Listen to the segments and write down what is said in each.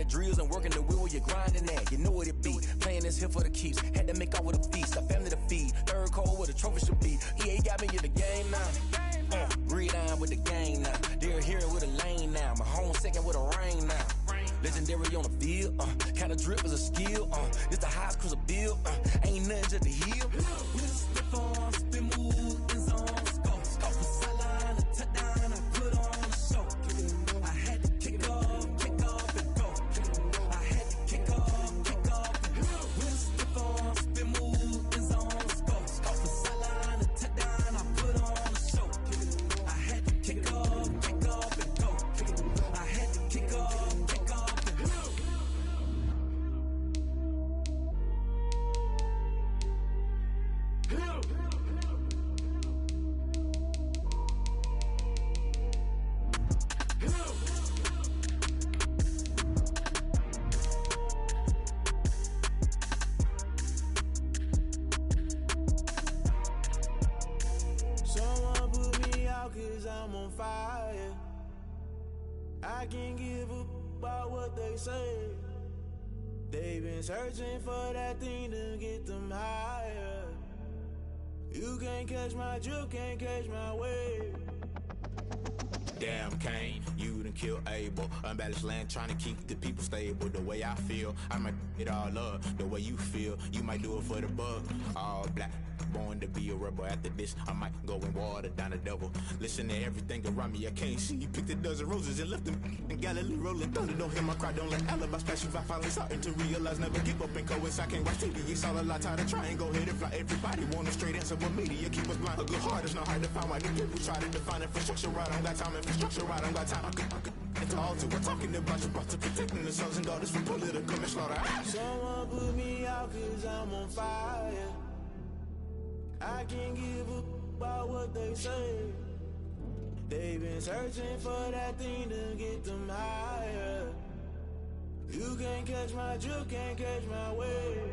the drills and working the wheel where you're grinding at. You know what it be. Playing this here for the keeps. Had to make out with a feast. A family to feed. Third cold where the trophy should be. EA got me in the game now. Breed on with the game now. They're here with a lane now. My home second with a rain now. Legendary on the field. Kinda drip is a skill. This the highest cruiser bill. Ain't nothing just to heal. We just slip on, spin move, in zone, scope. From sideline to touchdown, I put on a show. I had to kick off and go. I had to kick off and go. We just slip on, spin move, in zone, scope. From sideline to touchdown, I put on a show. I had to kick off and go. I had to kick off and go. Someone put me out 'cause I'm on fire. I can't give up about what they say. They've been searching for that thing to get them higher. You can't catch my drift, can't catch my wave. Damn, Kane, you done killed Abel. Unbalanced land, trying to keep the people stable. The way I feel, I might it all up. The way you feel, you might do it for the bug. All black, born to be a rebel. After this, I might go and water down the devil. Listen to everything around me, I can't see. Picked a dozen roses and left them in Galilee rolling thunder. Don't hear my cry, don't let alibis pass you. I finally starting to realize, never give up and coincide. Can't watch TV, it's all a lot. Tired of trying, go ahead and fly. Everybody want a straight answer, but media keep us blind. A good heart is not hard to find. Why the people try to define infrastructure right? I don't got time, infrastructure right, I don't got time. I could at the altar, we're talking about you, about to protecting the sons and daughters from political manslaughter. Someone put me out 'cause I'm on fire. I can't give up about what they say. They've been searching for that thing to get them higher. You can't catch my drift, can't catch my wave.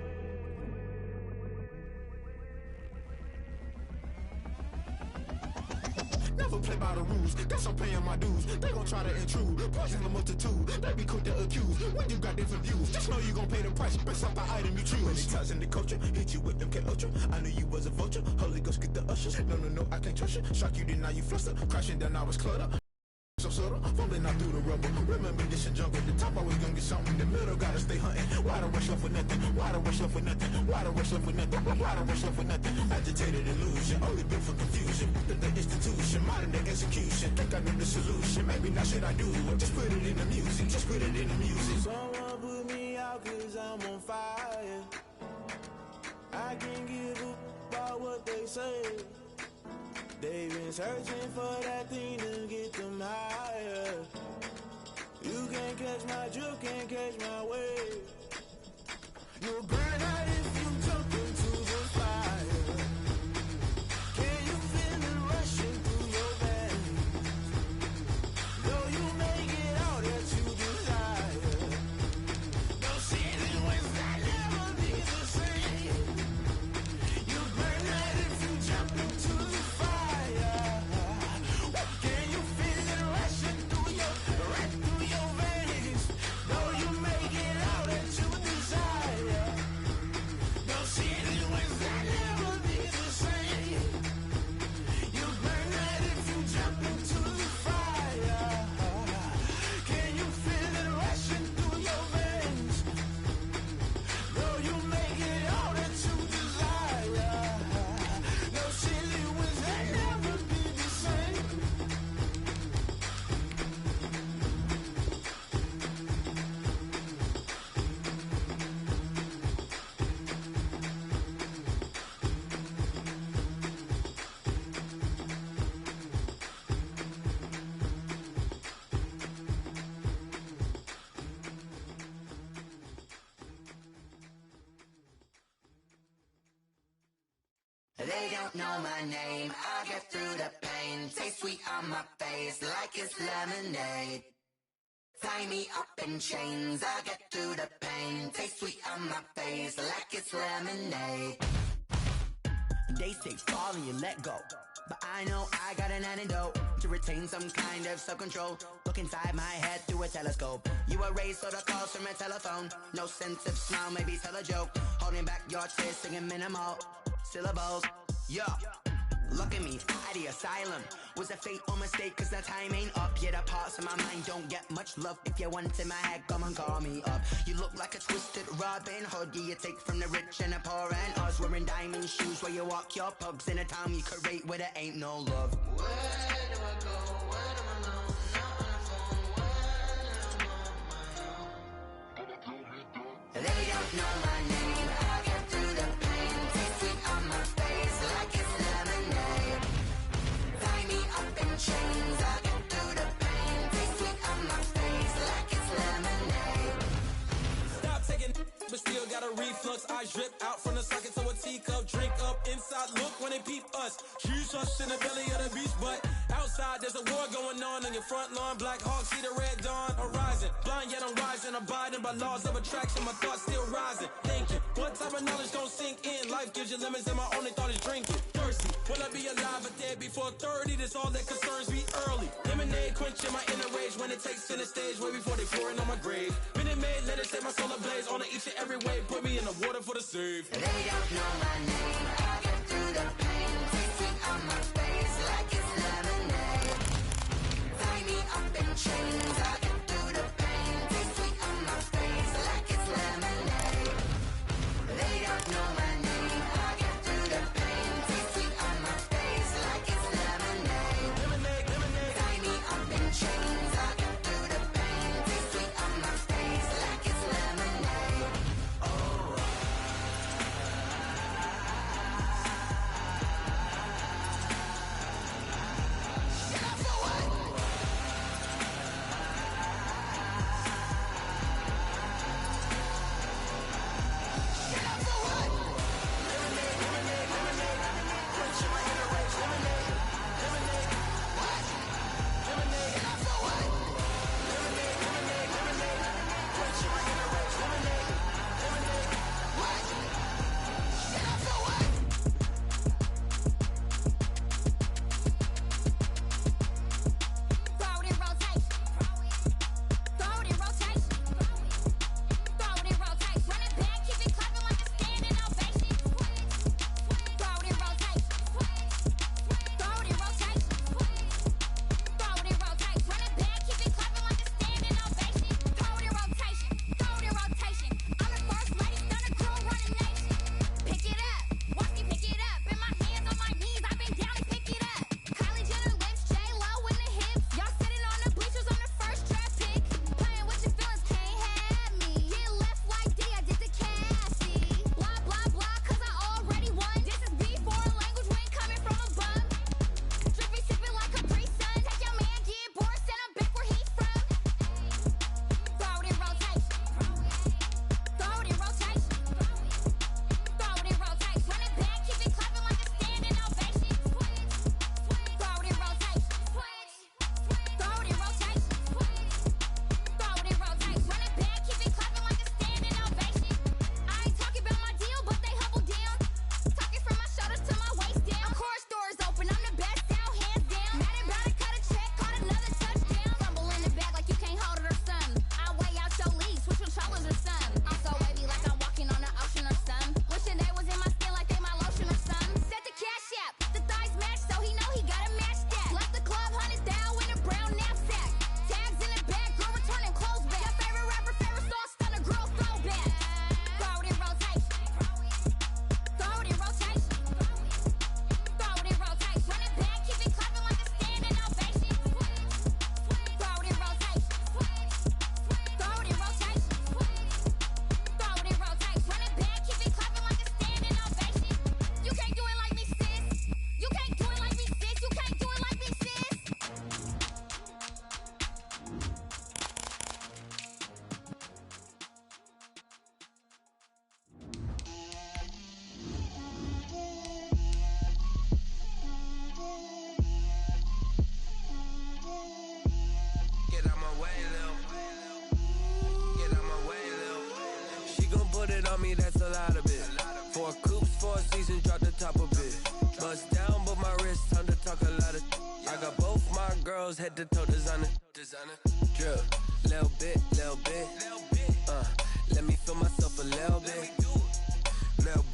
Never play by the rules, guess I'm paying my dues. They gon' try to intrude, poison the multitude. They be quick to accuse, when you got different views. Just know you gon' pay the price, based off the item you choose. Many times in the culture, hit you with them K-Ultra. I knew you was a vulture, Holy Ghost get the ushers. No, I can't trust you. Shock you, then now you fluster. Crashing down, I was cluttered. So subtle, falling out through the rubble. Remember this in jungle, the top always gonna get something. The middle gotta stay hunting. Why the rush left for nothing? Why the rush left for nothing? Why the rush left for nothing? Why the rush left for nothing? Agitated illusion, only built for confusion. The institution, modern day execution. Think I know the solution, maybe now should I do it? Just put it in the music, just put it in the music. Someone put me out 'cause I'm on fire. I can't give up about what they say. They've been searching for that thing to get them higher. You can't catch my drift, can't catch my wave. You'll burn out if you jump into the fire. Can you feel it rushing through your veins? Though you make it all that you desire. No ceiling was that never be the same. You burn out if you jump into the fire. Can you feel it rushing through your veins? Though you make it all that you desire. No ceiling was that never be the same. You burn out if you jump into the fire. Can you feel it rushing through your veins? Though you make it all that you desire. No ceiling was that never be the same. They don't know my name, I get through the pain. Taste sweet on my face like it's lemonade. Tie me up in chains, I get through the pain. Taste sweet on my face like it's lemonade. They say fall and you let go, but I know I got an antidote to retain some kind of self-control. Look inside my head through a telescope. You erase all the calls from a telephone. No sense of smile, maybe tell a joke. Holding back your tears, singing minimal syllables. Yeah. Look at me, at the asylum. Was a fate or mistake, cause the time ain't up. Yeah, the parts of my mind don't get much love. If you want in my head, come and call me up. You look like a twisted Robin Hood. Yeah, you take from the rich and the poor and us. Wearing diamond shoes where you walk your pugs in a town you create where there ain't no love. Where do I go? When I'm alone? Not on the phone. When I'm on my own. They don't know my name. I get through the pain. Taste sweet on my face like it's lemonade. Tie me up in chains. I get through the pain. Taste sweet on my face like it's lemonade. Stop taking, but still got a reflux. Eyes drip out from the socket to a teacup. Drink up inside, look when they peep us. Choose us in the belly of the beast, but outside there's a war going on your front lawn. Black Hawk see the red dawn arising. Blind yet I'm rising, abiding by laws of attraction. My thoughts still rising, thinking what type of knowledge don't sink in. Life gives you lemons and my only thought is drinking. Thirsty, will I be alive or dead before 30? That's all that concerns me early. Lemonade quenching my inner rage when it takes center stage way before they pouring on my grave. Minute Maid, let it set my soul ablaze on each and every way. Put me in the water for the save. They don't know my name. I get through the pain. Taste sweet on my face like it's lemonade. Tie me up in chains. I get through the pain. Taste sweet on my face like it's lemonade. They don't know my name. I get through the pain. Taste sweet on my face like it's lemonade. Lemonade, lemonade. Tie me up in chains. I get through the pain. Taste sweet on my face like it's lemonade. Oh. Shut up for what? Shut up for what? Lemonade, lemonade, lemonade. Quenching my inner rage. Lemonade, lemonade. What? Lemonade, Shut up for what? lemonade, lemonade, lemonade. Quenching my inner rage. Lemonade, lemonade. What? Shut up for what? Throw it in rotation. Throw it in rotation. Throw it in rotation. Run it back, keep it clapping like a standing ovation. Throw it in rotation. Throw it in rotation. Throw it in rotation. Run it back, keep it clapping like a standing ovation. Throw it in rotation. Throw it in rotation. I'm the first lady, stunner crew, running nation. Pick it up, watch me pick it up. In my hands, on my knees, I've been down to pick it up. Kylie Jenner lips, J-Lo in the hips. Y'all sitting on the bleachers on the first draft pick. Playing with your feelings, can't have me. Get left like D, I did the Cassie. Blah, blah, blah, cause I already won. This is B4 language, we ain't coming from above. Drippy, sipping like Capri Sun. Take your man, get bored, send him back where he from. Throw it in rotation. Throw it in rotation. Throw it in rotation. Run it back, keep it clapping like a standing ovation. Throw it in rotation. Throw it in rotation. Throw it in rotation. Run it back, keep it clapping like a standing ovation. I ain't talking about my deal, but they humble down. Talking from my shoulders to my waist down. Chorus doors open, I'm the best out, hands down. Mad about it, cut a check, caught another touchdown. Rumble in the bag like you can't hold it or something. I weigh out your league, switch with shoulders or something. I'm so wavy like I'm walking on the ocean or something. Wishing they was in my skin like they my lotion or something. Set the cash app, the thighs match, so he know he gotta match that. Left the club, $100,000 in a brown knapsack. Tags in the bag, girl returning clothes back. Your favorite rapper, favorite song, stunner, girl throwback. Throw it in rotation. Throw it in rotation. Throw it in rotation. Run it back, keep it clapping like a standing ovation. Throw it in rotation. Throw it in rotation. Throw it in rotation. Run it back, keep it clapping like a standing ovation. You can't do it like me, sis. You can't do it like me, sis. You can't do it like me, sis. Get out my way, Lil. Get out my way, Lil. She gon' put it on me, that's a lot of it. 4 coops, 4 seasons, drop the top of it. girls head to toe designer. Drip, little bit. Let me feel myself a little bit. Little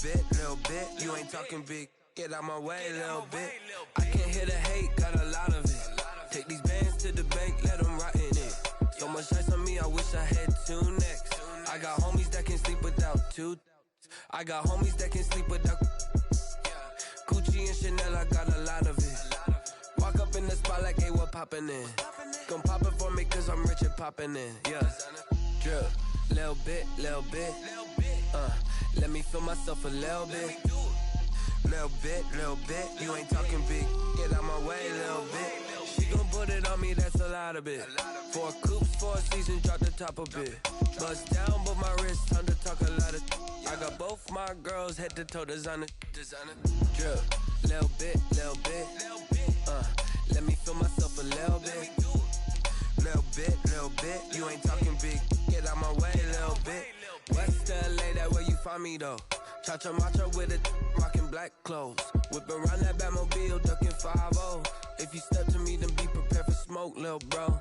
bit. You ain't talking big. Get out my way, little bit. I can't hear the hate, got a lot of it. Take these bands to the bank, let them rot in it. So much ice on me, I wish I had two necks. I got homies that can sleep without two. I got homies that can sleep without Gucci and Chanel, I got a lot of it. Walk up in the spot like, hey, what poppin' in? Gon' pop it for me cause I'm rich and poppin' in, yeah. Drip, little bit. Let me feel myself a little bit. Little bit. You ain't talking big. Get out my way, little bit. She gon' put it on me, that's a lot of it. 4 coops, 4 seasons, drop the top a bit. Bust down, but my wrist, time to talk a lot of. I got both my girls head to toe designer. Drip, little bit. Let me feel myself a little bit. Little bit. You ain't talking big. Get out my way, little bit. West LA, that where you find me though. Cha-cha matcha with it, rockin' black clothes. Whip around that Batmobile, ducking 5-0. If you step to me, then be prepared for smoke, lil' bro.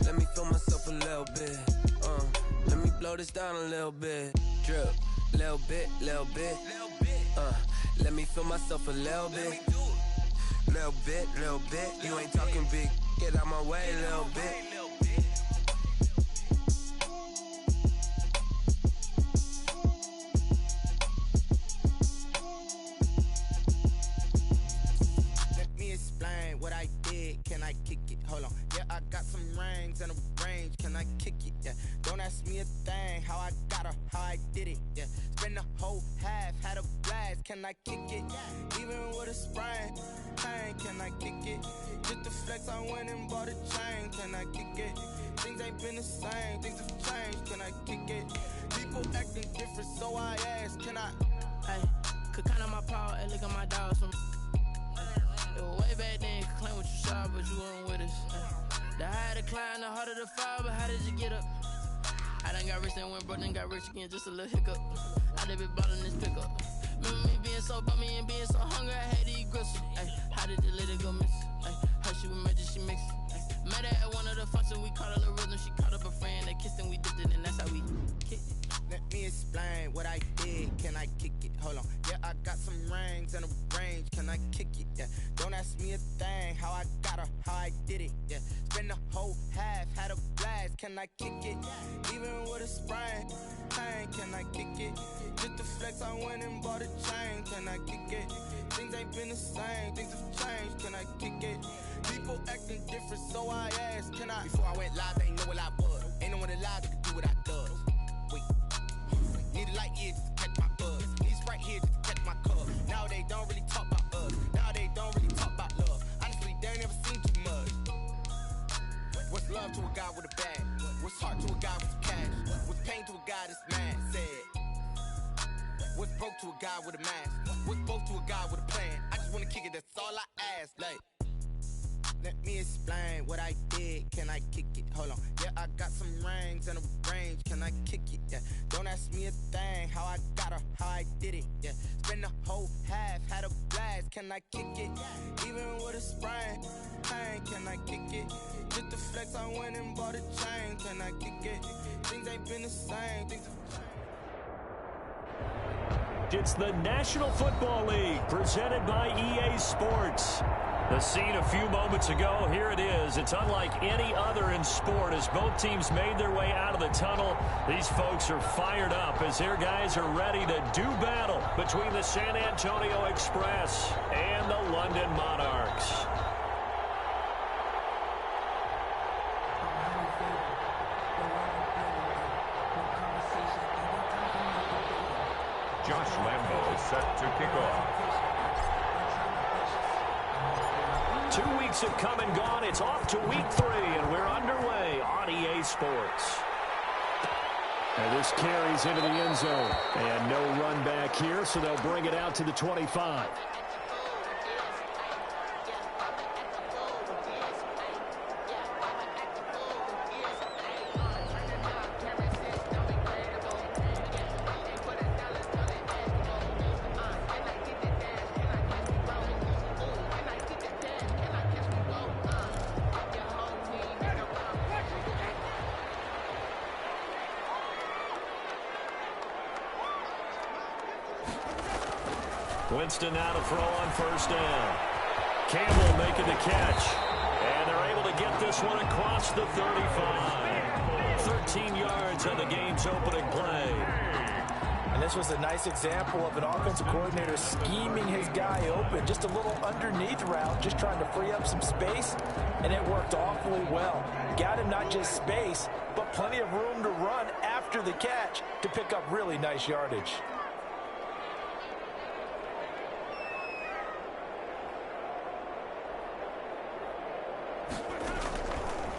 Let me feel myself a little bit. Let me blow this down a little bit. Drip, little bit. Let me feel myself a little bit. Little bit. You ain't talking big. Get out my way, little bit. What I did, can I kick it? Hold on, yeah, I got some rings and a range, can I kick it? Yeah, don't ask me a thing, how I got her, how I did it. Yeah, spend the whole half, had a blast, can I kick it? Even with a sprain, pain, can I kick it? Just to flex, I went and bought a chain, can I kick it? Things ain't been the same, things have changed, can I kick it? People acting different, so I ask, can I? Hey, could count on my power and look at my dogs from. Way back then, could claim what you saw, but you weren't with us. The higher the climb, the harder the fall, but how did you get up? I done got rich and went broke, then got rich again, just a little hiccup. I done been ballin' this pickup. Remember me being so bummy and being so hungry, I had to eat gristle. How did the lady go miss? How she was magic, she mixed. Met her at one of the functions, we caught her the rhythm, she caught up a friend, they kissed and we dipped it, and that's how we kicked it. Let me explain what I did, can I kick it? Hold on, yeah, I got some rings and a range, can I kick it? Yeah, don't ask me a thing, how I got her, how I did it. Yeah, spend the whole half, had a blast, can I kick it? Even with a sprain, pain, can I kick it? Just to flex, I went and bought a chain, can I kick it? Things ain't been the same, things have changed, can I kick it? People acting different, so I asked, can I? Before I went live, they ain't know what I was. Ain't no one alive that could do what I does. Wait. Need a light here just to catch my buzz. Need Sprite here just to catch my cup. Now they don't really talk about us. Now they don't really talk about love. Honestly, they ain't never seen too much. What's love to a guy with a bag? What's heart to a guy with some cash? What's pain to a guy that's mad? Said. What's broke to a guy with a mask? What's broke to a guy with a plan? I just wanna kick it, that's all I ask. Like, let me explain what I did, can I kick it? Hold on, yeah, I got some rings and a range, can I kick it? Yeah, don't ask me a thing, how I got her, how I did it. Yeah, spend the whole half, had a blast, can I kick it? Even with a sprain, pain, can I kick it? Just to flex, I went and bought a chain, can I kick it? Things ain't been the same, things have changed. It's the National Football League, presented by EA Sports. The scene a few moments ago, here it is. It's unlike any other in sport as both teams made their way out of the tunnel. These folks are fired up as their guys are ready to do battle between the San Antonio Express and the London Monarchs. Josh Lambo is set to kick off. 2 weeks have come and gone. It's off to week 3, and we're underway on EA Sports. And this carries into the end zone. And no run back here, so they'll bring it out to the 25. Winston now to throw on first down. Campbell making the catch. And they're able to get this one across the 35. 13 yards on the game's opening play. And this was a nice example of an offensive coordinator scheming his guy open. Just a little underneath route, just trying to free up some space, and it worked awfully well. Got him not just space, but plenty of room to run after the catch to pick up really nice yardage.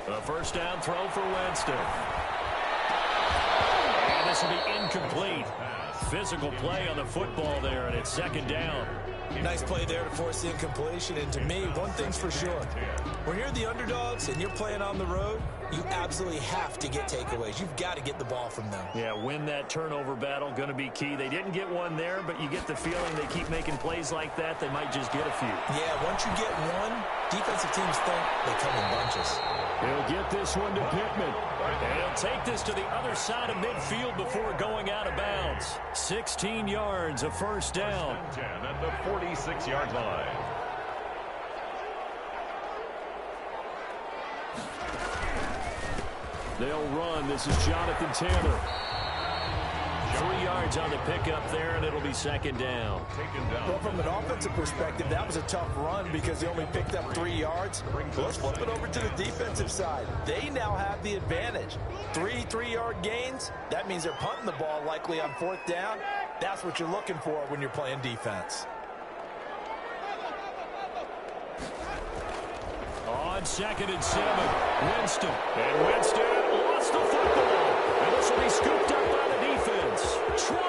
A first down throw for Winston. And this will be incomplete. Physical play on the football there, and it's second down. Nice play there to force the incompletion. And to me, one thing's for sure. When you're the underdogs and you're playing on the road, you absolutely have to get takeaways. You've got to get the ball from them. Yeah, win that turnover battle, going to be key. They didn't get one there, but you get the feeling they keep making plays like that, they might just get a few. Yeah, once you get one, defensive teams think they come in bunches. He'll get this one to Pittman. And he'll take this to the other side of midfield before going out of bounds. 16 yards, a first down. 10 at the 46-yard line. They'll run. This is Jonathan Tanner. 3 yards on the pickup there, and it'll be second down. Well, from an offensive perspective, that was a tough run because they only picked up 3 yards. Let's flip it over to the defensive side. They now have the advantage. 3 3-yard gains. That means they're punting the ball likely on fourth down. That's what you're looking for when you're playing defense. On 2nd and 7, Winston. And Winston lost the football. And this will be scooped up by the defense. 20.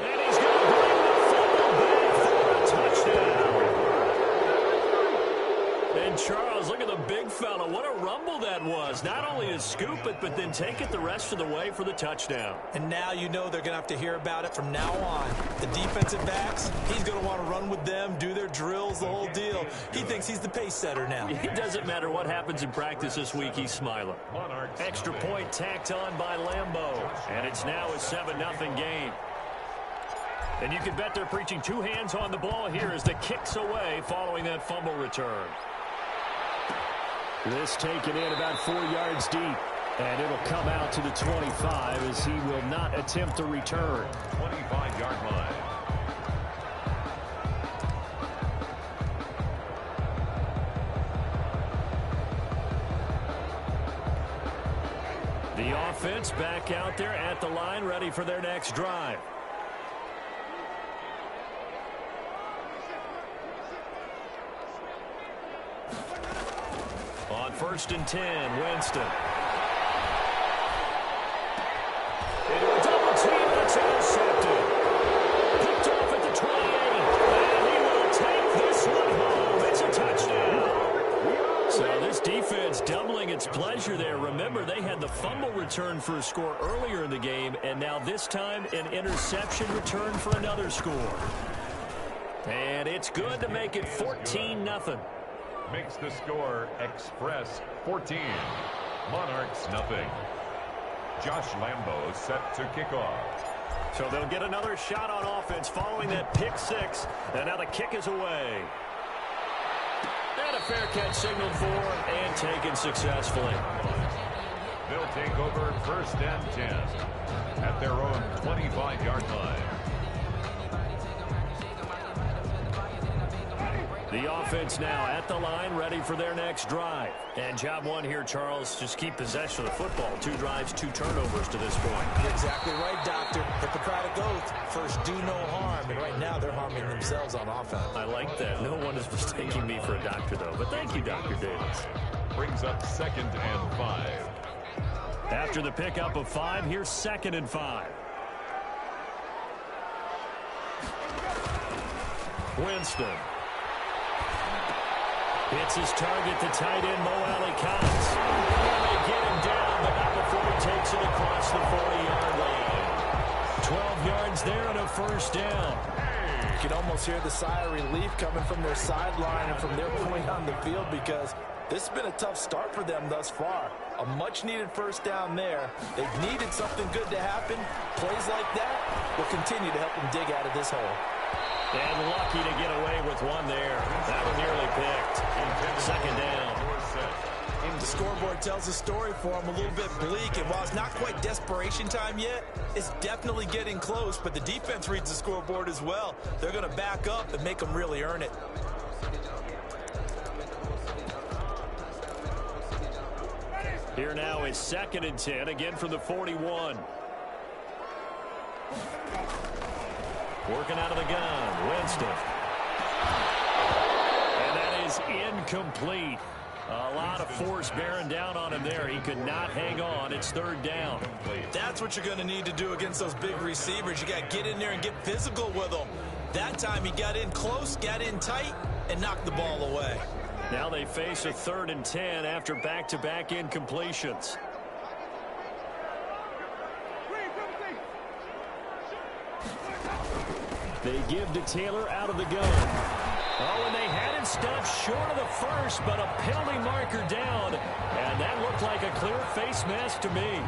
And he's going to bring the football back for a touchdown. And Charles, look at the big fella. What a rumble that was. Not only to scoop it, but then take it the rest of the way for the touchdown. And now you know they're going to have to hear about it from now on. The defensive backs, he's going to want to run with them, do their drills, the whole deal. He thinks he's the pace setter now. It doesn't matter what happens in practice this week, he's smiling. Extra point tacked on by Lambeau. And it's now a 7-0 game. And you can bet they're preaching 2 hands on the ball here as the kick's away following that fumble return. This taken in about 4 yards deep. And it'll come out to the 25 as he will not attempt a return. 25-yard line. The offense back out there at the line, ready for their next drive. On 1st and 10, Winston. Into a double team, that's intercepted. Picked off at the 28, and he will take this one home. It's a touchdown. So this defense doubling its pleasure there. Remember, they had the fumble return for a score earlier in the game, and now this time an interception return for another score. And it's good to make it 14-0. Makes the score Express 14. Monarchs nothing. Josh Lambeau set to kick off. So they'll get another shot on offense following that pick 6. And now the kick is away. And a fair catch signaled for and taken successfully. They'll take over 1st and 10 at their own 25-yard line. The offense now at the line, ready for their next drive. And job one here, Charles, just keep possession of the football. 2 drives, 2 turnovers to this point. You're exactly right, Doctor. Hippocratic oath. First, do no harm. And right now, they're harming themselves on offense. I like that. No one is mistaking me for a doctor, though. But thank you, Dr. Davis. Brings up 2nd and 5. After the pickup of 5, here's 2nd and 5. Winston. Hits his target, the tight end, Mo Alley-Cox. And they get him down, but not before he takes it across the 40-yard line. 12 yards there and a first down. You can almost hear the sigh of relief coming from their sideline and from their point on the field because this has been a tough start for them thus far. A much-needed first down there. They've needed something good to happen. Plays like that will continue to help them dig out of this hole. And lucky to get away with one there. That one nearly picked. Second down. The scoreboard tells a story for him, a little bit bleak, and while it's not quite desperation time yet, it's definitely getting close, but the defense reads the scoreboard as well. They're going to back up and make them really earn it. Here now is 2nd and 10, again from the 41. Working out of the gun, Winston. And that is incomplete. A lot of force bearing down on him there. He could not hang on. It's 3rd down. That's what you're going to need to do against those big receivers. You got to get in there and get physical with them. That time he got in close, got in tight, and knocked the ball away. Now they face a 3rd and 10 after back-to-back incompletions. They give to Taylor out of the gun. Oh, and they had him stopped short of the first, but a penalty marker down. And that looked like a clear face mask to me.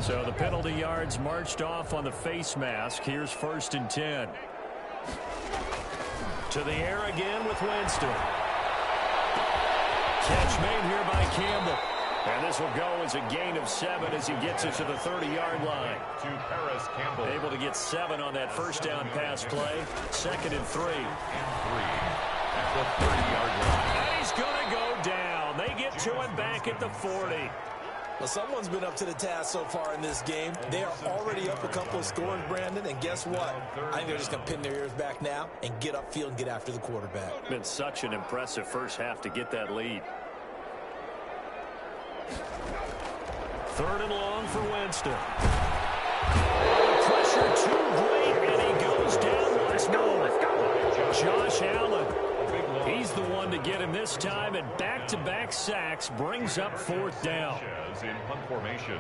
So the penalty yards marched off on the face mask. Here's 1st and 10. To the air again with Winston. Catch made here by Campbell. And this will go as a gain of 7 as he gets it to the 30-yard line. To Paris Campbell. Able to get 7 on that first down pass play. 2nd and 3. At the 30-yard line. And he's going to go down. They get to him back at the 40. Well, someone's been up to the task so far in this game. They are already up a couple of scores, Brandon, and guess what? I think they're just going to pin their ears back now and get upfield and get after the quarterback. Been such an impressive first half to get that lead. 3rd and long for Winston. Pressure too great, and he goes down once more. Josh Allen. He's the one to get him this time, and back-to-back sacks brings up 4th down. In punt formation.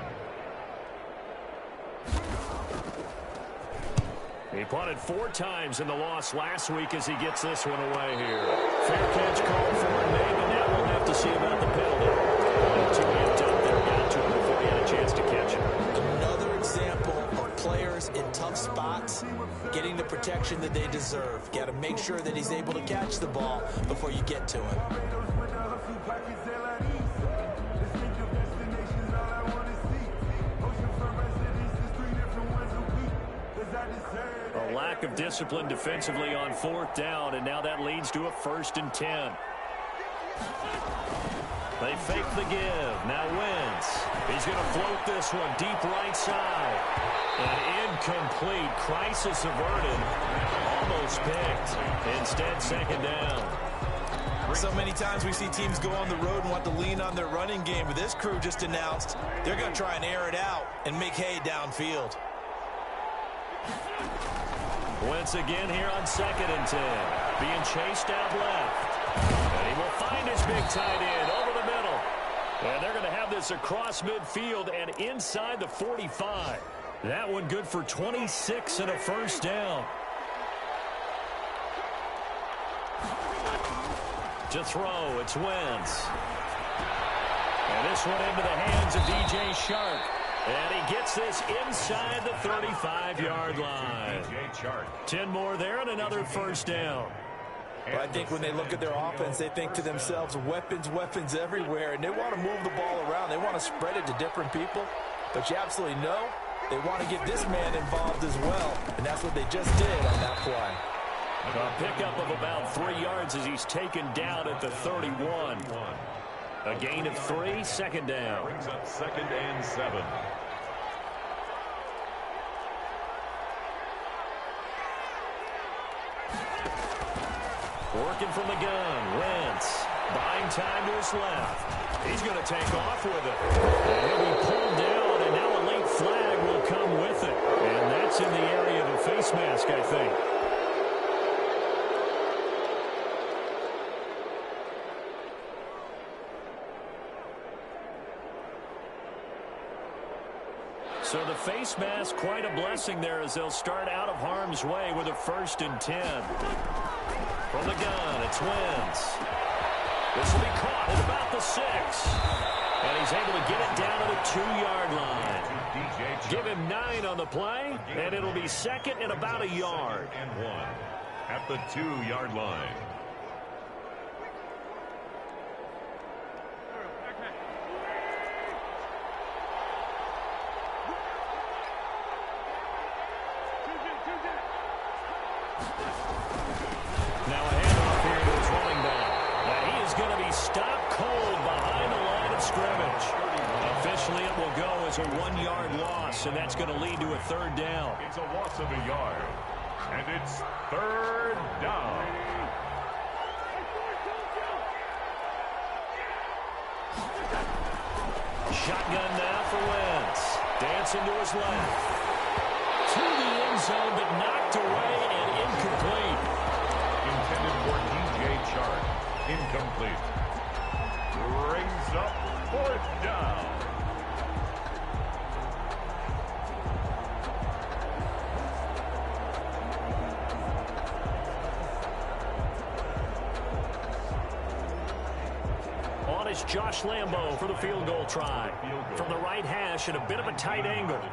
He punted 4 times in the loss last week as he gets this one away here. Fair catch called for and made, but now we'll have to see about the penalty. 2 hands up there, got to him before he had a chance to catch him. Another example of players in tough spots getting the protection that they deserve. Got to make sure that he's able to catch the ball before you get to him. A lack of discipline defensively on 4th down, and now that leads to a 1st and 10. They fake the give. Now Wentz. He's going to float this one deep right side. And incomplete. Crisis averted. Almost picked. Instead, 2nd down. So many times we see teams go on the road and want to lean on their running game, but this crew just announced they're going to try and air it out and make hay downfield. Wentz again here on 2nd and 10. Being chased out left. And he will find his big tight end over the middle. And they're going to have this across midfield and inside the 45. That one good for 26 and a 1st down. To throw, it's Wentz. And this one into the hands of DJ Shark. And he gets this inside the 35-yard line. 10 more there and another 1st down. But I think when they look at their offense, they think to themselves, weapons, weapons everywhere, and they want to move the ball around. They want to spread it to different people. But you absolutely know they want to get this man involved as well, and that's what they just did on that play. A pickup of about 3 yards as he's taken down at the 31. A gain of 3, 2nd down. Brings up 2nd and 7. Working from the gun, Wentz. Buying time to his left. He's going to take off with it. And he'll be pulled down, and now a late flag will come with it. And that's in the area of a face mask, I think. So the face mask, quite a blessing there as they'll start out of harm's way with a 1st and 10. From the gun, it's Wentz. This will be caught at about the 6. And he's able to get it down to the 2-yard line. Give him 9 on the play, and it'll be second and about a yard. And 1 at the 2-yard line. Now a handoff here to his running back. And he is going to be stopped cold behind the line of scrimmage. Officially, it will go as a 1-yard loss, and that's going to lead to a 3rd down. It's a loss of a yard, and it's 3rd down. Shotgun now for Wentz. Dancing to his left. To the end zone, but knocked away and incomplete. Intended for DJ Chark. Incomplete. Brings up 4th down. On is Josh Lambo for the field goal try. From the right hash at a bit of a tight angle. And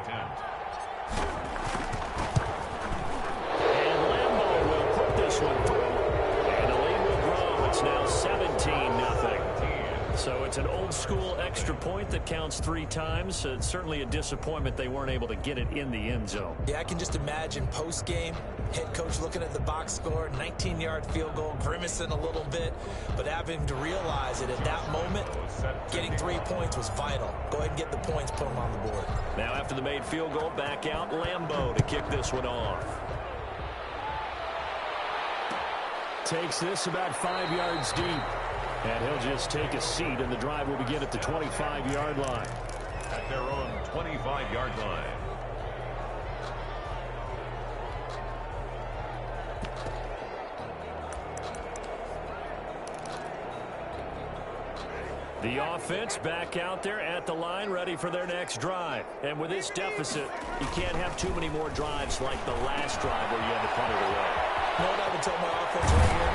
Lambo will put this one through. And the lead will grow. It's now 17-0. So it's an old-school extra point that counts 3 times. It's certainly a disappointment they weren't able to get it in the end zone. Yeah, I can just imagine post-game, head coach looking at the box score, 19-yard field goal, grimacing a little bit, but having to realize that at that moment, getting 3 points was vital. Go ahead and get the points, put them on the board. Now after the made field goal, back out Lambo to kick this one off. Takes this about 5 yards deep. And he'll just take a seat, and the drive will begin at the 25-yard line. At their own 25-yard line. The offense back out there at the line, ready for their next drive. And with this deficit, you can't have too many more drives like the last drive where you had to punt it away. You know what I would tell my offense right here?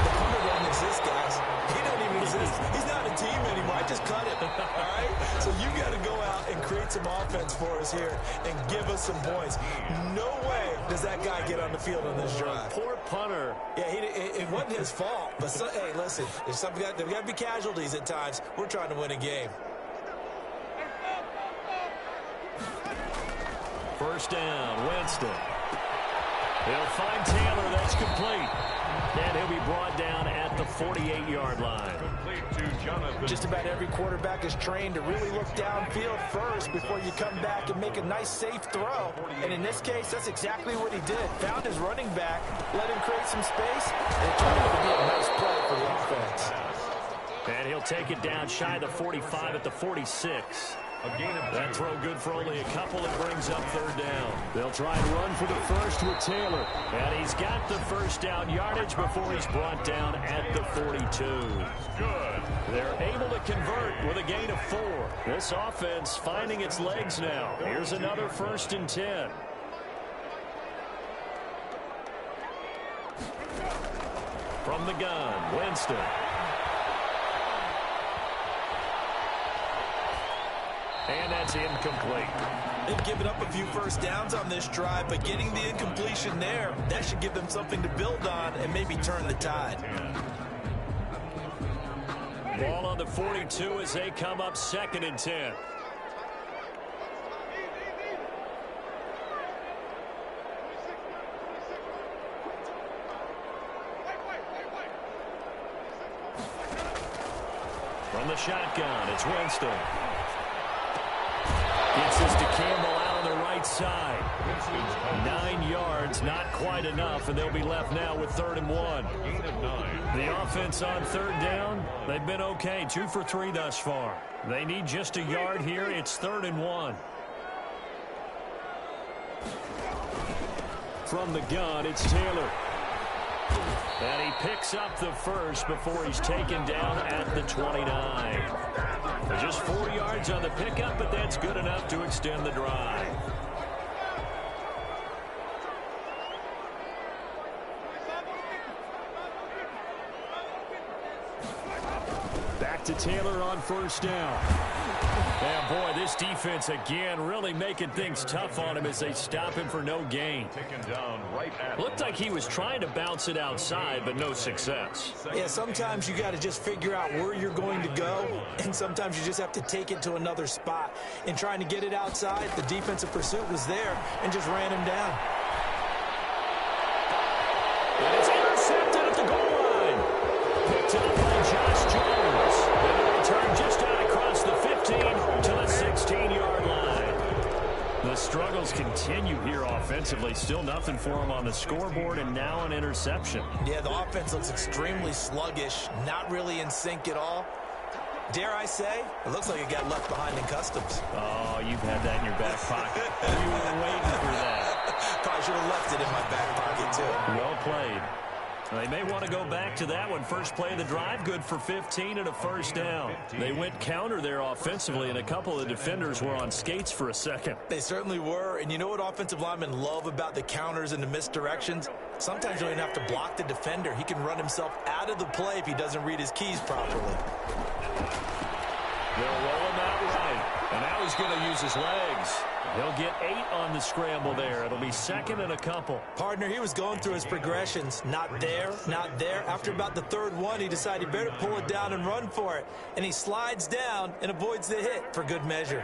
The punter doesn't exist, guys. He doesn't even exist. He's not a team anymore. I just cut him, all right? So you got to go out and create some offense for us here and give us some points. No way does that guy get on the field on this drive. Poor punter. Yeah, it wasn't his fault. But, hey, listen, there's got to be casualties at times. We're trying to win a game. First down, Winston. He'll find Taylor. That's complete. And he'll be brought down at the 48-yard line. Complete to Jonathan. Just about every quarterback is trained to really look downfield first before you come back and make a nice, safe throw. And in this case, that's exactly what he did. Found his running back, let him create some space, and it turned out to be a nice play for the offense. And he'll take it down shy of the 45 at the 46. That throw good for only a couple. It brings up 3rd down. They'll try and run for the first with Taylor. And he's got the first down yardage before he's brought down at the 42. Good. They're able to convert with a gain of 4. This offense finding its legs now. Here's another 1st and 10. From the gun, Winston. And that's incomplete. They've given up a few first downs on this drive, but getting the incompletion there, that should give them something to build on and maybe turn the tide. Ball on the 42 as they come up 2nd and 10. From the shotgun, it's Winston. Gets this to Campbell out on the right side. 9 yards, not quite enough, and they'll be left now with 3rd and 1. The offense on 3rd down, they've been okay, 2 for 3 thus far. They need just a yard here. It's 3rd and 1. From the gun, it's Taylor. And he picks up the first before he's taken down at the 29. Just 4 yards on the pickup, but that's good enough to extend the drive. back to Taylor on first down. And boy, this defense again really making things tough on him as they stop him for no gain. Looked like he was trying to bounce it outside, but no success. Yeah, sometimes you got to just figure out where you're going to go, and sometimes you just have to take it to another spot. In trying to get it outside, the defensive pursuit was there and just ran him down. And it's intercepted at the goal line. Picked up by Josh Jones. And the return just out across the 15 to the 16-yard line. The struggles continue here offensively. Still nothing for him on the scoreboard, and now an interception. Yeah, the offense looks extremely sluggish, not really in sync at all. Dare I say, it looks like it got left behind in customs. Oh, you've had that in your back pocket. You were waiting for that. Probably should have left it in my back pocket, too. Well played. They may want to go back to that one. First play of the drive, good for 15 and a first down. They went counter there offensively, and a couple of defenders were on skates for a second. They certainly were, and you know what offensive linemen love about the counters and the misdirections? Sometimes you don't even have to block the defender. He can run himself out of the play if he doesn't read his keys properly. They'll roll him out right, and now he's going to use his legs. He'll get 8 on the scramble there. It'll be second and a couple. Partner, he was going through his progressions. Not there, not there. After about the third one, he decided he better pull it down and run for it. And he slides down and avoids the hit for good measure.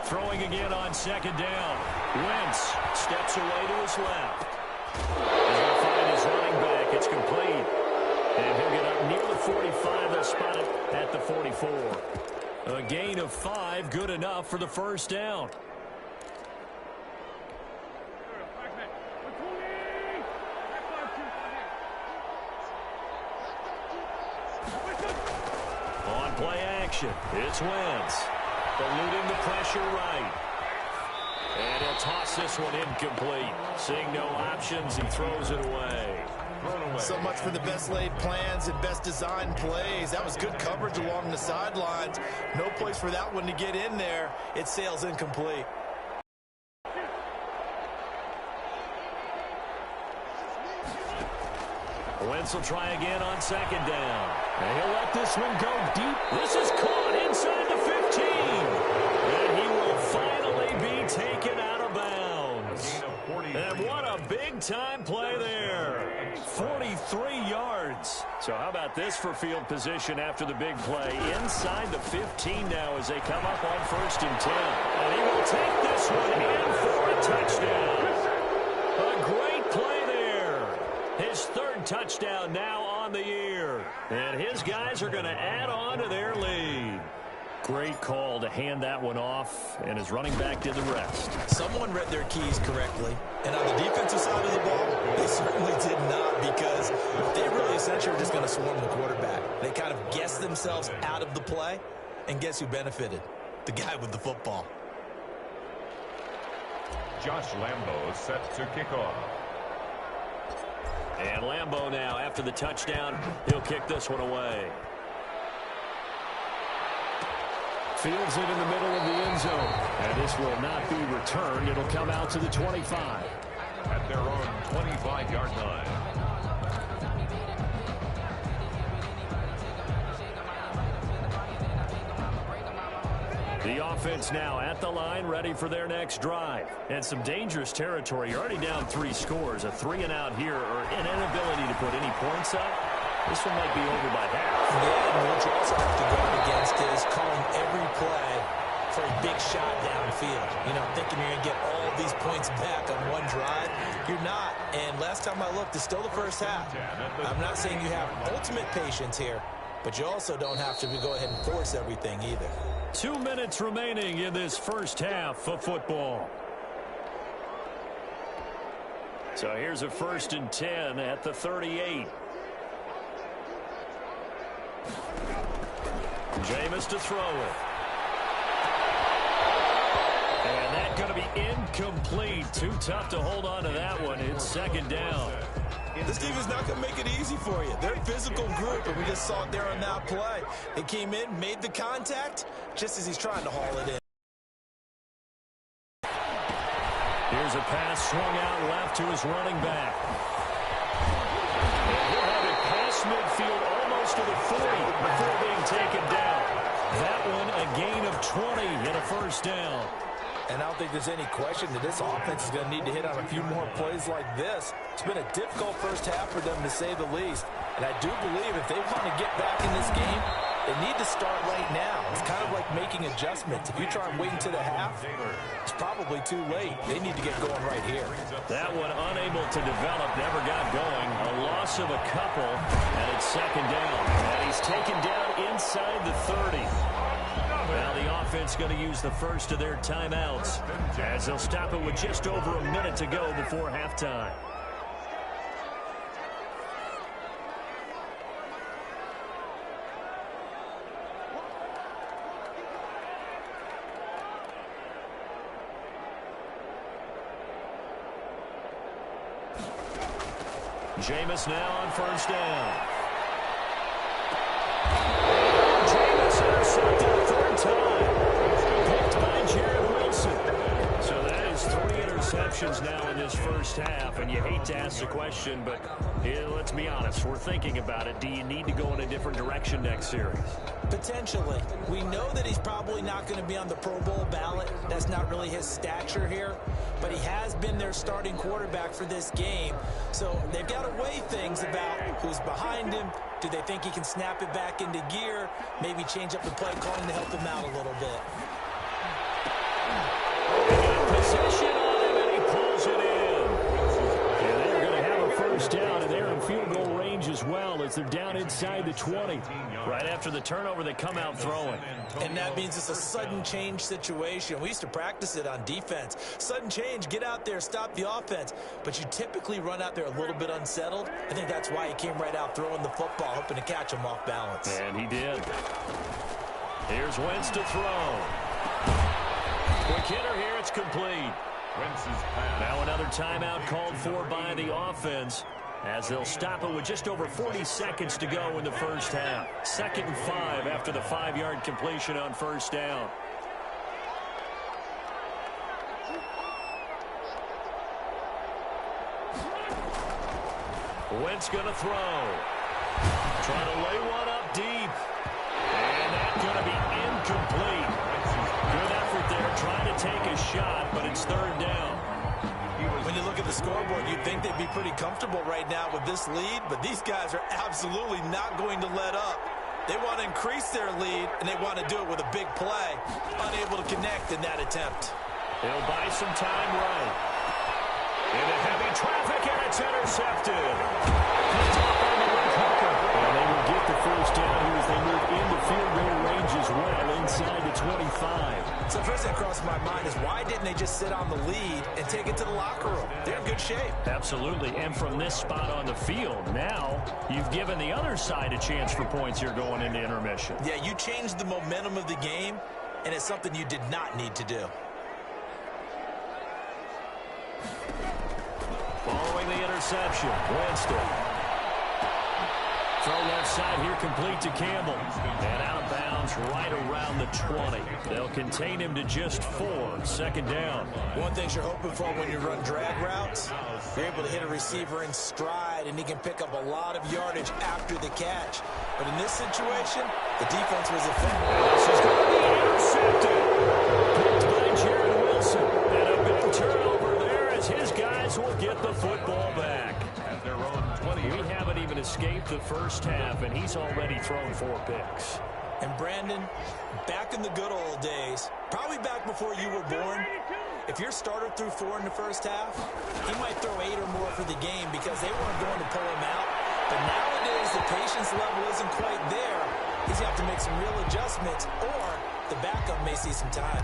Throwing again on second down. Wentz steps away to his left. He's going to find his running back. It's complete. And he'll get up near the 45. They'll spot it at the 44. A gain of 5, good enough for the first down. On play action, it's Wentz. Eluding the pressure right. And he'll toss this one incomplete. Seeing no options, he throws it away. So much for the best laid plans and best designed plays. That was good coverage along the sidelines. No place for that one to get in there. It sails incomplete. Wentz will try again on second down. And he'll let this one go deep. This is caught inside the 15. And he will finally be taken out of bounds. And what a big-time play there. 43 yards. So how about this for field position after the big play? Inside the 15 now as they come up on 1st and 10. And he will take this one in for a touchdown. A great play there. His 3rd touchdown now on the year. And his guys are going to add on to their lead. Great call to hand that one off, and his running back did the rest. Someone read their keys correctly, and on the defensive side of the ball, they certainly did not, because they really essentially were just going to swarm the quarterback. They kind of guessed themselves out of the play, and guess who benefited? The guy with the football. Josh Lambo set to kick off. And Lambo now, after the touchdown, he'll kick this one away. Fields it in the middle of the end zone. And this will not be returned. It'll come out to the 25. At their own 25-yard line. The offense now at the line, ready for their next drive. And some dangerous territory. You're already down 3 scores. A 3-and-out here, or an inability to put any points up. This one might be over by half. Yeah, and what you also have to guard against is calling every play for a big shot downfield. You know, thinking you're going to get all these points back on one drive. You're not. And last time I looked, it's still the first half. I'm not saying you have ultimate patience here, but you also don't have to go ahead and force everything either. 2 minutes remaining in this first half of football. So here's a 1st and 10 at the 38. Jameis to throw it. And that's going to be incomplete. Too tough to hold on to that one. It's 2nd down. This team is not going to make it easy for you. They're a physical group, and we just saw it there on that play. They came in, made the contact, just as he's trying to haul it in. Here's a pass swung out left to his running back. midfield, almost to the 40 before being taken down. That one a gain of 20 and a first down. And I don't think there's any question that this offense is going to need to hit on a few more plays like this. It's been a difficult first half for them, to say the least. And I do believe if they want to get back in this game, they need to start right now. It's kind of like making adjustments. If you try and wait until the half, it's probably too late. They need to get going right here. That one unable to develop, never got going. A loss of a couple, and it's second down. And he's taken down inside the 30. Now the offense going to use the first of their timeouts as they'll stop it with just over a minute to go before halftime. Jameis now on first down. Jameis intercepted third time. Picked by Jared Wilson. So that is 3 interceptions now in this first half. And you hate to ask the question, but let's be honest. We're thinking about it. Do you need to go in a different direction next series? Potentially. We know that he's probably not going to be on the Pro Bowl ballot. That's not really his stature here. But he has been their starting quarterback for this game. So they've got to weigh things about who's behind him. Do they think he can snap it back into gear? Maybe change up the play calling to help him out a little bit. Possession on him, and he pulls it in. And they're going to have a first down, and they're in field goal range as well as they're down inside the 20. Right after the turnover, they come out throwing. And that means it's a sudden change situation. We used to practice it on defense. Sudden change, get out there, stop the offense. But you typically run out there a little bit unsettled. I think that's why he came right out throwing the football, hoping to catch him off balance. And he did. Here's Wentz to throw. Quick hitter here, it's complete. Now another timeout called for by the offense, as they'll stop it with just over 40 seconds to go in the first half. 2nd and 5 after the 5-yard completion on first down. Wentz going to throw. Trying to lay one up deep. And that's going to be incomplete. Good effort there, trying to take a shot, but it's third down. When you look at the scoreboard, you'd think they'd be pretty comfortable right now with this lead, but these guys are absolutely not going to let up. They want to increase their lead, and they want to do it with a big play. Unable to connect in that attempt. They'll buy some time right. Into heavy traffic, and it's intercepted. Picked off on the left hooker. And they will get the first down here as they move into field goal range as well, inside the 25. So the first thing that crossed my mind is why didn't they just sit on the lead and take it to the locker room? They're in good shape. Absolutely, and from this spot on the field, now you've given the other side a chance for points here going into intermission. Yeah, you changed the momentum of the game, and it's something you did not need to do. Following the interception, Winston. Throw left side here, complete to Campbell. And out of bounds right around the 20. They'll contain him to just 4. 2nd down. One thing you're hoping for when you run drag routes, you're able to hit a receiver in stride, and he can pick up a lot of yardage after the catch. But in this situation, the defense was effective. This is going to be intercepted. Picked by Jared Wilson. And a big turnover there as his guys will get the football back. At their own 20. We haven't even escaped the first half, and he's already thrown 4 picks. And Brandon, back in the good old days, probably back before you were born, if your starter threw 4 in the first half, he might throw 8 or more for the game because they weren't going to pull him out. But nowadays, the patience level isn't quite there. He's got to make some real adjustments, or the backup may see some time.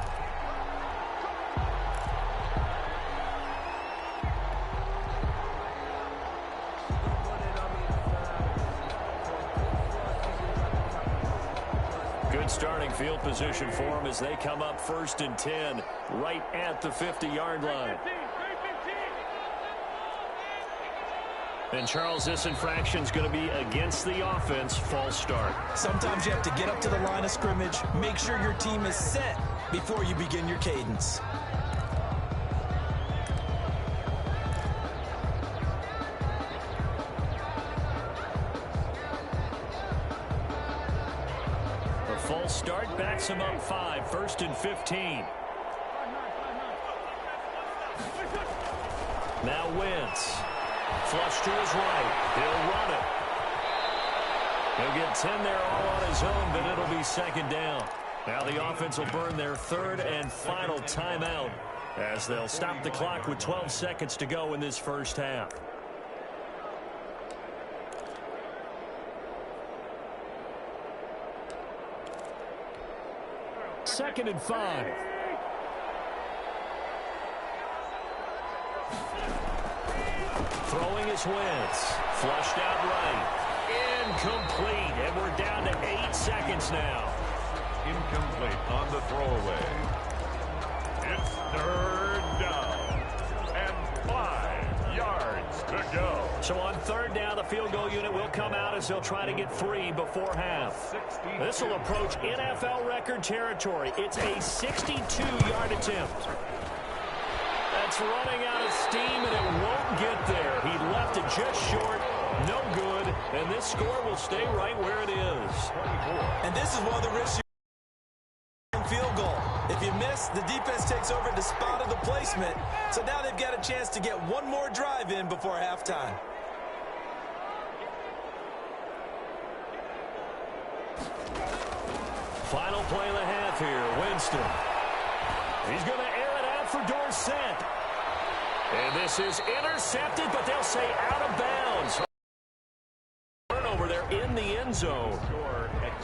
Good starting field position for them as they come up 1st and 10 right at the 50-yard line. And Charles, this infraction's going to be against the offense. False start. Sometimes you have to get up to the line of scrimmage, make sure your team is set before you begin your cadence. Full start backs him up 5, 1st and 15. Now Wentz. Flush to his right. He'll run it. He'll get 10 there all on his own, but it'll be 2nd down. Now the offense will burn their 3rd and final timeout as they'll stop the clock with 12 seconds to go in this first half. Second and 5. Throwing his Wentz. Flushed out right. Incomplete. And we're down to 8 seconds now. Incomplete on the throwaway. It's 3rd down. And 5 yards to go. So on 3rd down, the field goal unit will come out as they'll try to get 3 before half. This will approach NFL record territory. It's a 62-yard attempt. That's running out of steam, and it won't get there. He left it just short. No good. And this score will stay right where it is. And this is one of the risks field goal. If you miss, the defense takes over the spot of the placement. So now they've got a chance to get one more drive in before halftime. Final play of the half here. Winston. He's going to air it out for Dorsett. And this is intercepted, but they'll say out of bounds. Turnover there in the end zone.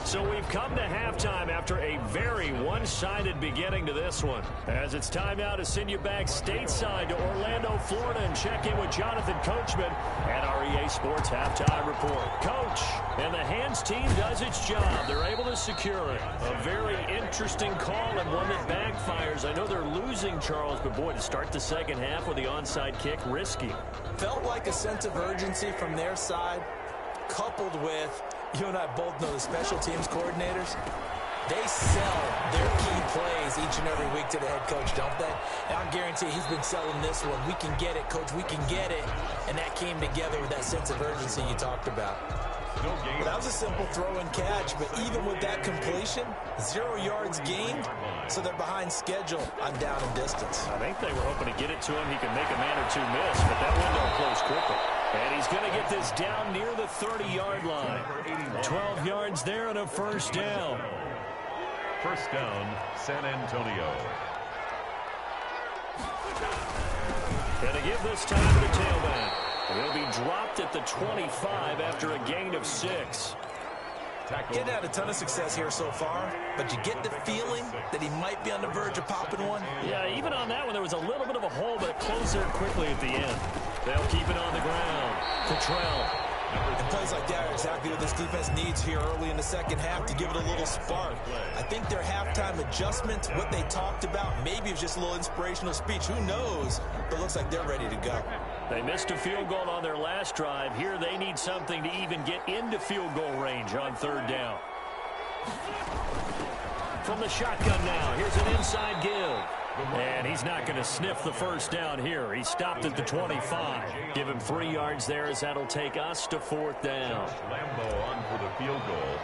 So we've come to halftime after a very one-sided beginning to this one. As it's time now to send you back stateside to Orlando, Florida, and check in with Jonathan Coachman at our EA Sports Halftime Report. Coach, and the Hands team does its job. They're able to secure it. A very interesting call and one that backfires. I know they're losing, Charles, but boy, to start the second half with the onside kick, risky. Felt like a sense of urgency from their side, coupled with, you and I both know the special teams coordinators, they sell their key plays each and every week to the head coach, don't they? And I guarantee he's been selling this one. We can get it, coach, we can get it. And that came together with that sense of urgency you talked about. That was a simple throw and catch, but even with that completion, 0 yards gained, so they're behind schedule on down and distance. I think they were hoping to get it to him. He can make a man or two miss, but that window closed quickly. And he's going to get this down near the 30-yard line. 12 yards there and a 1st down. 1st down, San Antonio. Going to give this time to the tailback. He'll be dropped at the 25 after a gain of 6. Getting had a ton of success here so far, but you get the feeling that he might be on the verge of popping one. Yeah, even on that one, there was a little bit of a hole, but it closed there quickly at the end. They'll keep it on the ground. Cottrell. And plays like that are exactly what this defense needs here early in the second half to give it a little spark. I think their halftime adjustments, what they talked about, maybe it was just a little inspirational speech. Who knows? But it looks like they're ready to go. They missed a field goal on their last drive. Here they need something to even get into field goal range on 3rd down. From the shotgun now, here's an inside give. And he's not going to sniff the 1st down here. He stopped at the 25. Give him 3 yards there as that'll take us to 4th down. Lambeau on for the field goal.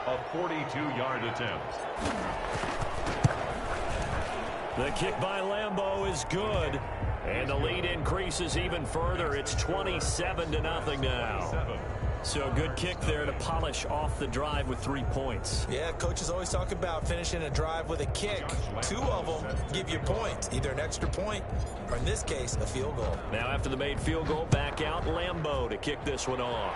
A 42-yard attempt. The kick by Lambeau is good. And the lead increases even further. It's 27-0 now. So a good kick there to polish off the drive with 3 points. Yeah, coaches always talk about finishing a drive with a kick. 2 of them give you points, either an extra point or, in this case, a field goal. Now after the made field goal, back out Lambeau to kick this one off.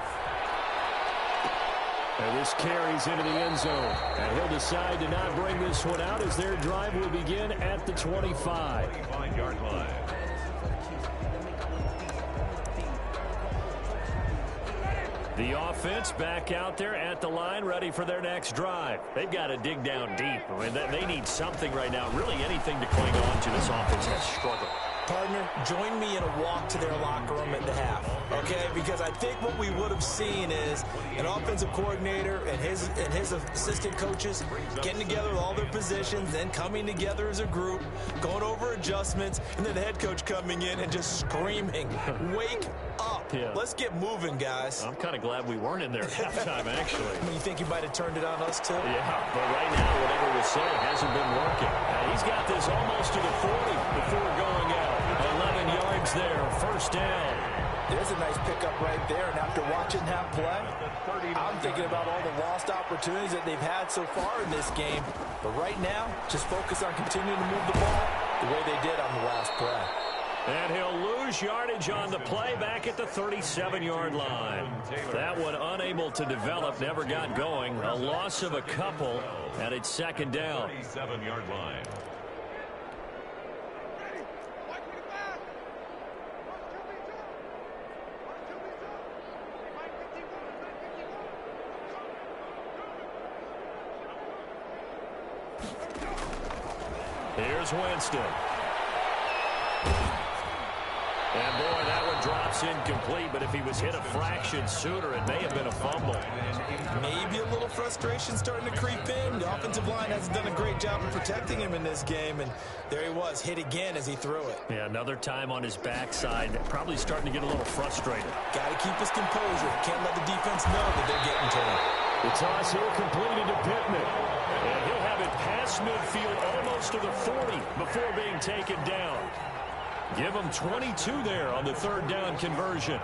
And this carries into the end zone. And he'll decide to not bring this one out as their drive will begin at the 25. 25-yard line. The offense back out there at the line, ready for their next drive. They've got to dig down deep. I mean, they need something right now, really anything to cling on to. This offense has struggled. Partner, join me in a walk to their locker room at the half, okay? Because I think what we would have seen is an offensive coordinator and his assistant coaches getting together with all their positions, then coming together as a group, going over adjustments, and then the head coach coming in and just screaming, "Wake up. Yeah. Let's get moving, guys." I'm kind of glad we weren't in there at halftime, actually. You think he might have turned it on us, too? Yeah, but right now, whatever was said hasn't been working. He's got this almost to the 40 before going out. 11 yards there, first down. There's a nice pickup right there, and after watching that play, I'm thinking about all the lost opportunities that they've had so far in this game. But right now, just focus on continuing to move the ball the way they did on the last play. And he'll lose yardage on the play back at the 37-yard line. That one unable to develop, never got going. A loss of a couple, and it's second down. 37-yard line. Here's Winston. And boy, that one drops incomplete, but if he was hit a fraction sooner, it may have been a fumble. Maybe a little frustration starting to creep in. The offensive line hasn't done a great job of protecting him in this game, and there he was, hit again as he threw it. Yeah, another time on his backside, probably starting to get a little frustrated. Got to keep his composure. Can't let the defense know that they're getting to him. The toss here completed to Pittman. And he'll have it past midfield almost to the 40 before being taken down. Give them 22 there on the third down conversion.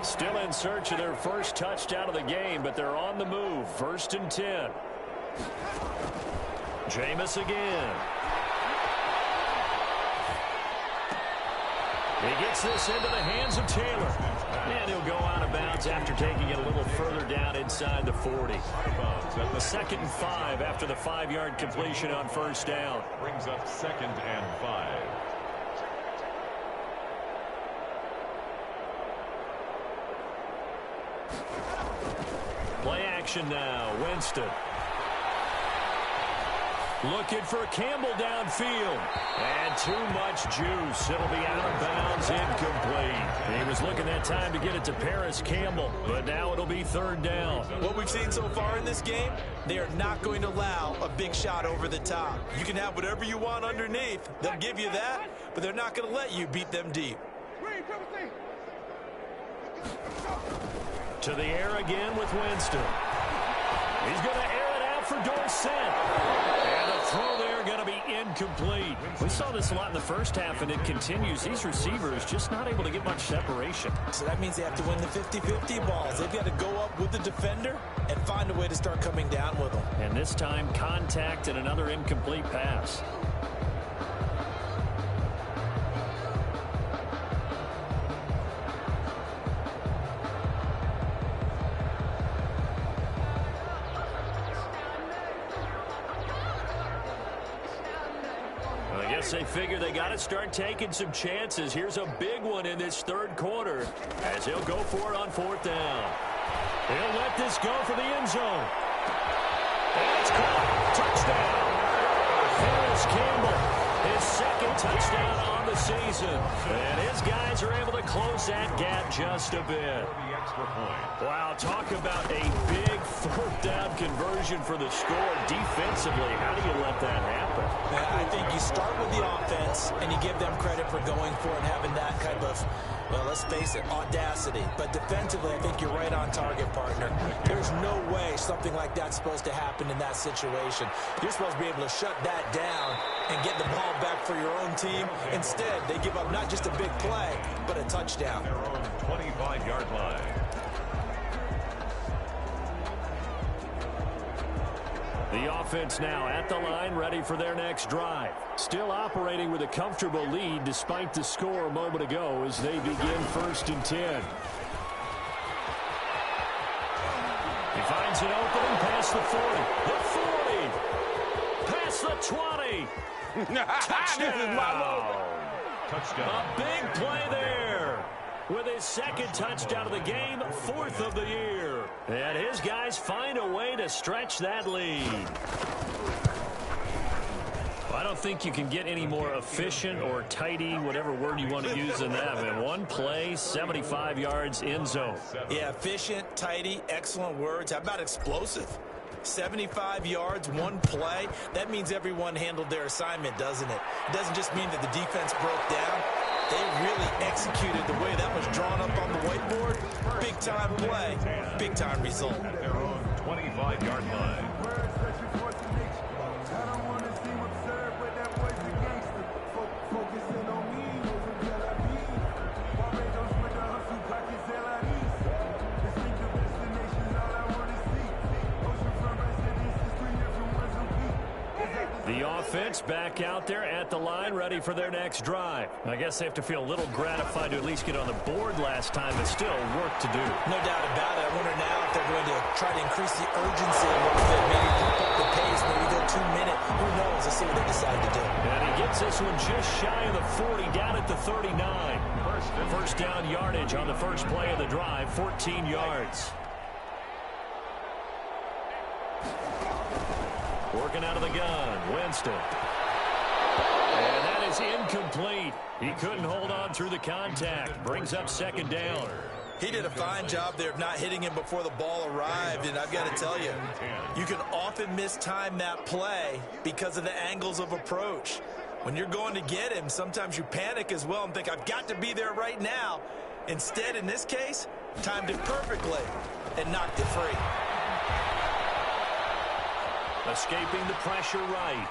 Still in search of their first touchdown of the game, but they're on the move. First and 10. Jameis again. He gets this into the hands of Taylor. And he'll go out of bounds after taking it a little further down inside the 40. Second and 5 after the 5-yard completion on first down. Brings up 2nd and 5. Play action now. Winston. Looking for Campbell downfield. And too much juice. It'll be out of bounds, incomplete. He was looking that time to get it to Paris Campbell, but now it'll be third down. What we've seen so far in this game, they are not going to allow a big shot over the top. You can have whatever you want underneath. They'll give you that, but they're not going to let you beat them deep. To the air again with Winston. He's going to air it out for Dorsett. And the throw there going to be incomplete. We saw this a lot in the first half, and it continues. These receivers just not able to get much separation. So that means they have to win the 50-50 balls. They've got to go up with the defender and find a way to start coming down with them. And this time, contact and another incomplete pass. They figure they got to start taking some chances. Here's a big one in this third quarter as he'll go for it on fourth down. He'll let this go for the end zone. And it's caught. Touchdown. Paris Campbell, his second touchdown on the season. And his guys are able to close that gap just a bit. Wow, talk about a big fourth down conversion for the score. Defensively, how do you let that happen? I think you start with the offense and you give them credit for going for it and having that type of, well, let's face it, audacity. But defensively, I think you're right on target, partner. There's no way something like that's supposed to happen in that situation. You're supposed to be able to shut that down and get the ball back for your own team. Instead, they give up not just a big play, but a touchdown. Their own 25-yard line. The offense now at the line, ready for their next drive. Still operating with a comfortable lead despite the score a moment ago as they begin first and 10. He finds an opening past the 40. The 40. Past the 20. Touchdown. Touchdown. A big play there. With his second touchdown of the game, fourth of the year. And his guys find a way to stretch that lead. I don't think you can get any more efficient or tidy, whatever word you want to use in that. Man, one play, 75 yards in zone. Yeah, efficient, tidy, excellent words. How about explosive? 75 yards, one play. That means everyone handled their assignment, doesn't it? It doesn't just mean that the defense broke down. They really executed the way that was drawn up on the whiteboard. Big-time play, big-time result. At their own 25-yard line. The offense back out there at the line, ready for their next drive. I guess they have to feel a little gratified to at least get on the board last time, but still work to do. No doubt about it. I wonder now if they're going to try to increase the urgency a little bit, maybe pump up the pace, maybe go 2 minute. Who knows? Let's see what they decide to do. And he gets this one just shy of the 40, down at the 39. First down yardage on the first play of the drive, 14 yards. Working out of the gun, Winston. And that is incomplete. He couldn't hold on through the contact. Brings up second down. He did a fine job there of not hitting him before the ball arrived, and I've got to tell you, you can often mistime that play because of the angles of approach. When you're going to get him, sometimes you panic as well and think, I've got to be there right now. Instead, in this case, timed it perfectly and knocked it free. Escaping the pressure right.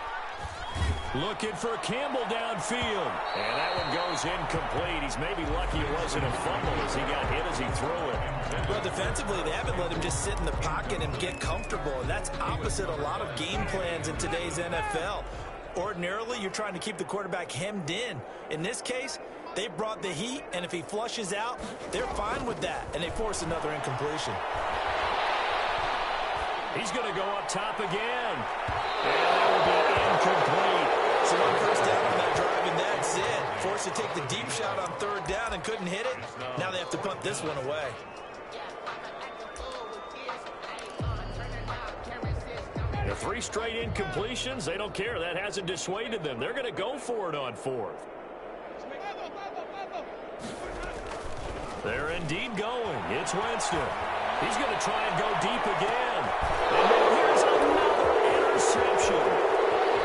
Looking for Campbell downfield. And that one goes incomplete. He's maybe lucky it wasn't a fumble as he got hit as he threw it. Well, defensively, they haven't let him just sit in the pocket and get comfortable. And that's opposite a lot of game plans in today's NFL. Ordinarily, you're trying to keep the quarterback hemmed in. In this case, they brought the heat, and if he flushes out, they're fine with that. And they force another incompletion. He's going to go up top again. And that will be incomplete. So one first down on that drive, and that's it. Forced to take the deep shot on third down and couldn't hit it. Now they have to punt this one away. The 3 straight incompletions, they don't care. That hasn't dissuaded them. They're going to go for it on fourth. They're indeed going. It's Winston. He's going to try and go deep again. And then here's another interception.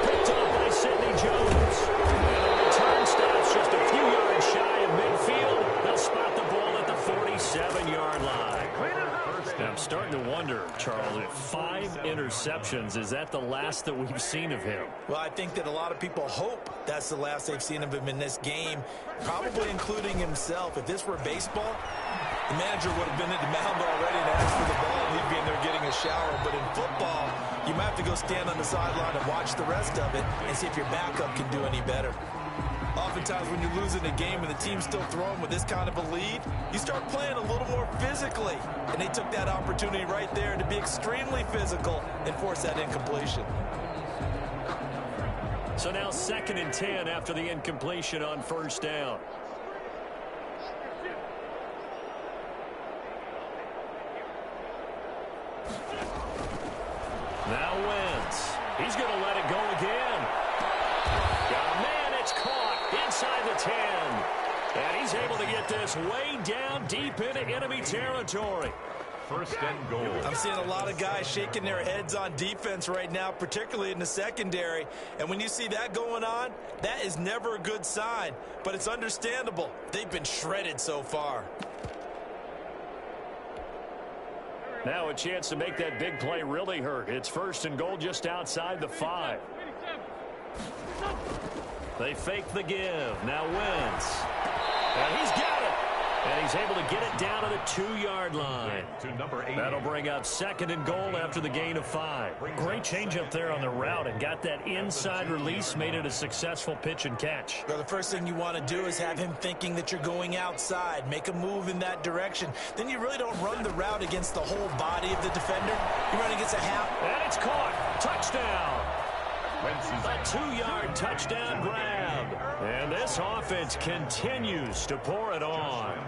Picked up by Sidney Jones. And the return stops just a few yards shy of midfield. They'll spot the ball at the 47-yard line. Now, I'm starting to wonder, Charles, if 5 interceptions, is that the last that we've seen of him? Well, I think that a lot of people hope that's the last they've seen of him in this game, probably including himself. If this were baseball, the manager would have been at the mound already and asked for the ball, and he'd be in there getting a shower. But in football, you might have to go stand on the sideline and watch the rest of it and see if your backup can do any better. Oftentimes when you're losing a game and the team's still throwing with this kind of a lead, you start playing a little more physically. And they took that opportunity right there to be extremely physical and force that incompletion. So now 2nd and 10 after the incompletion on first down. Now Wentz. He's going to let it go again. Man, it's caught inside the 10. And he's able to get this way down deep into enemy territory. First and goal. I'm seeing a lot of guys shaking their heads on defense right now, particularly in the secondary. And when you see that going on, that is never a good sign. But it's understandable. They've been shredded so far. Now a chance to make that big play really hurt. It's 1st and goal just outside the 5. They fake the give. Now Wentz. And he's got it. And he's able to get it down to the 2-yard line. To number 8. That'll bring up 2nd and goal after the gain of 5. Great change up there on the route and got that inside release, made it a successful pitch and catch. Well, the first thing you want to do is have him thinking that you're going outside, make a move in that direction. Then you really don't run the route against the whole body of the defender. You run against a half. And it's caught. Touchdown. A 2-yard touchdown grab. And this offense continues to pour it on.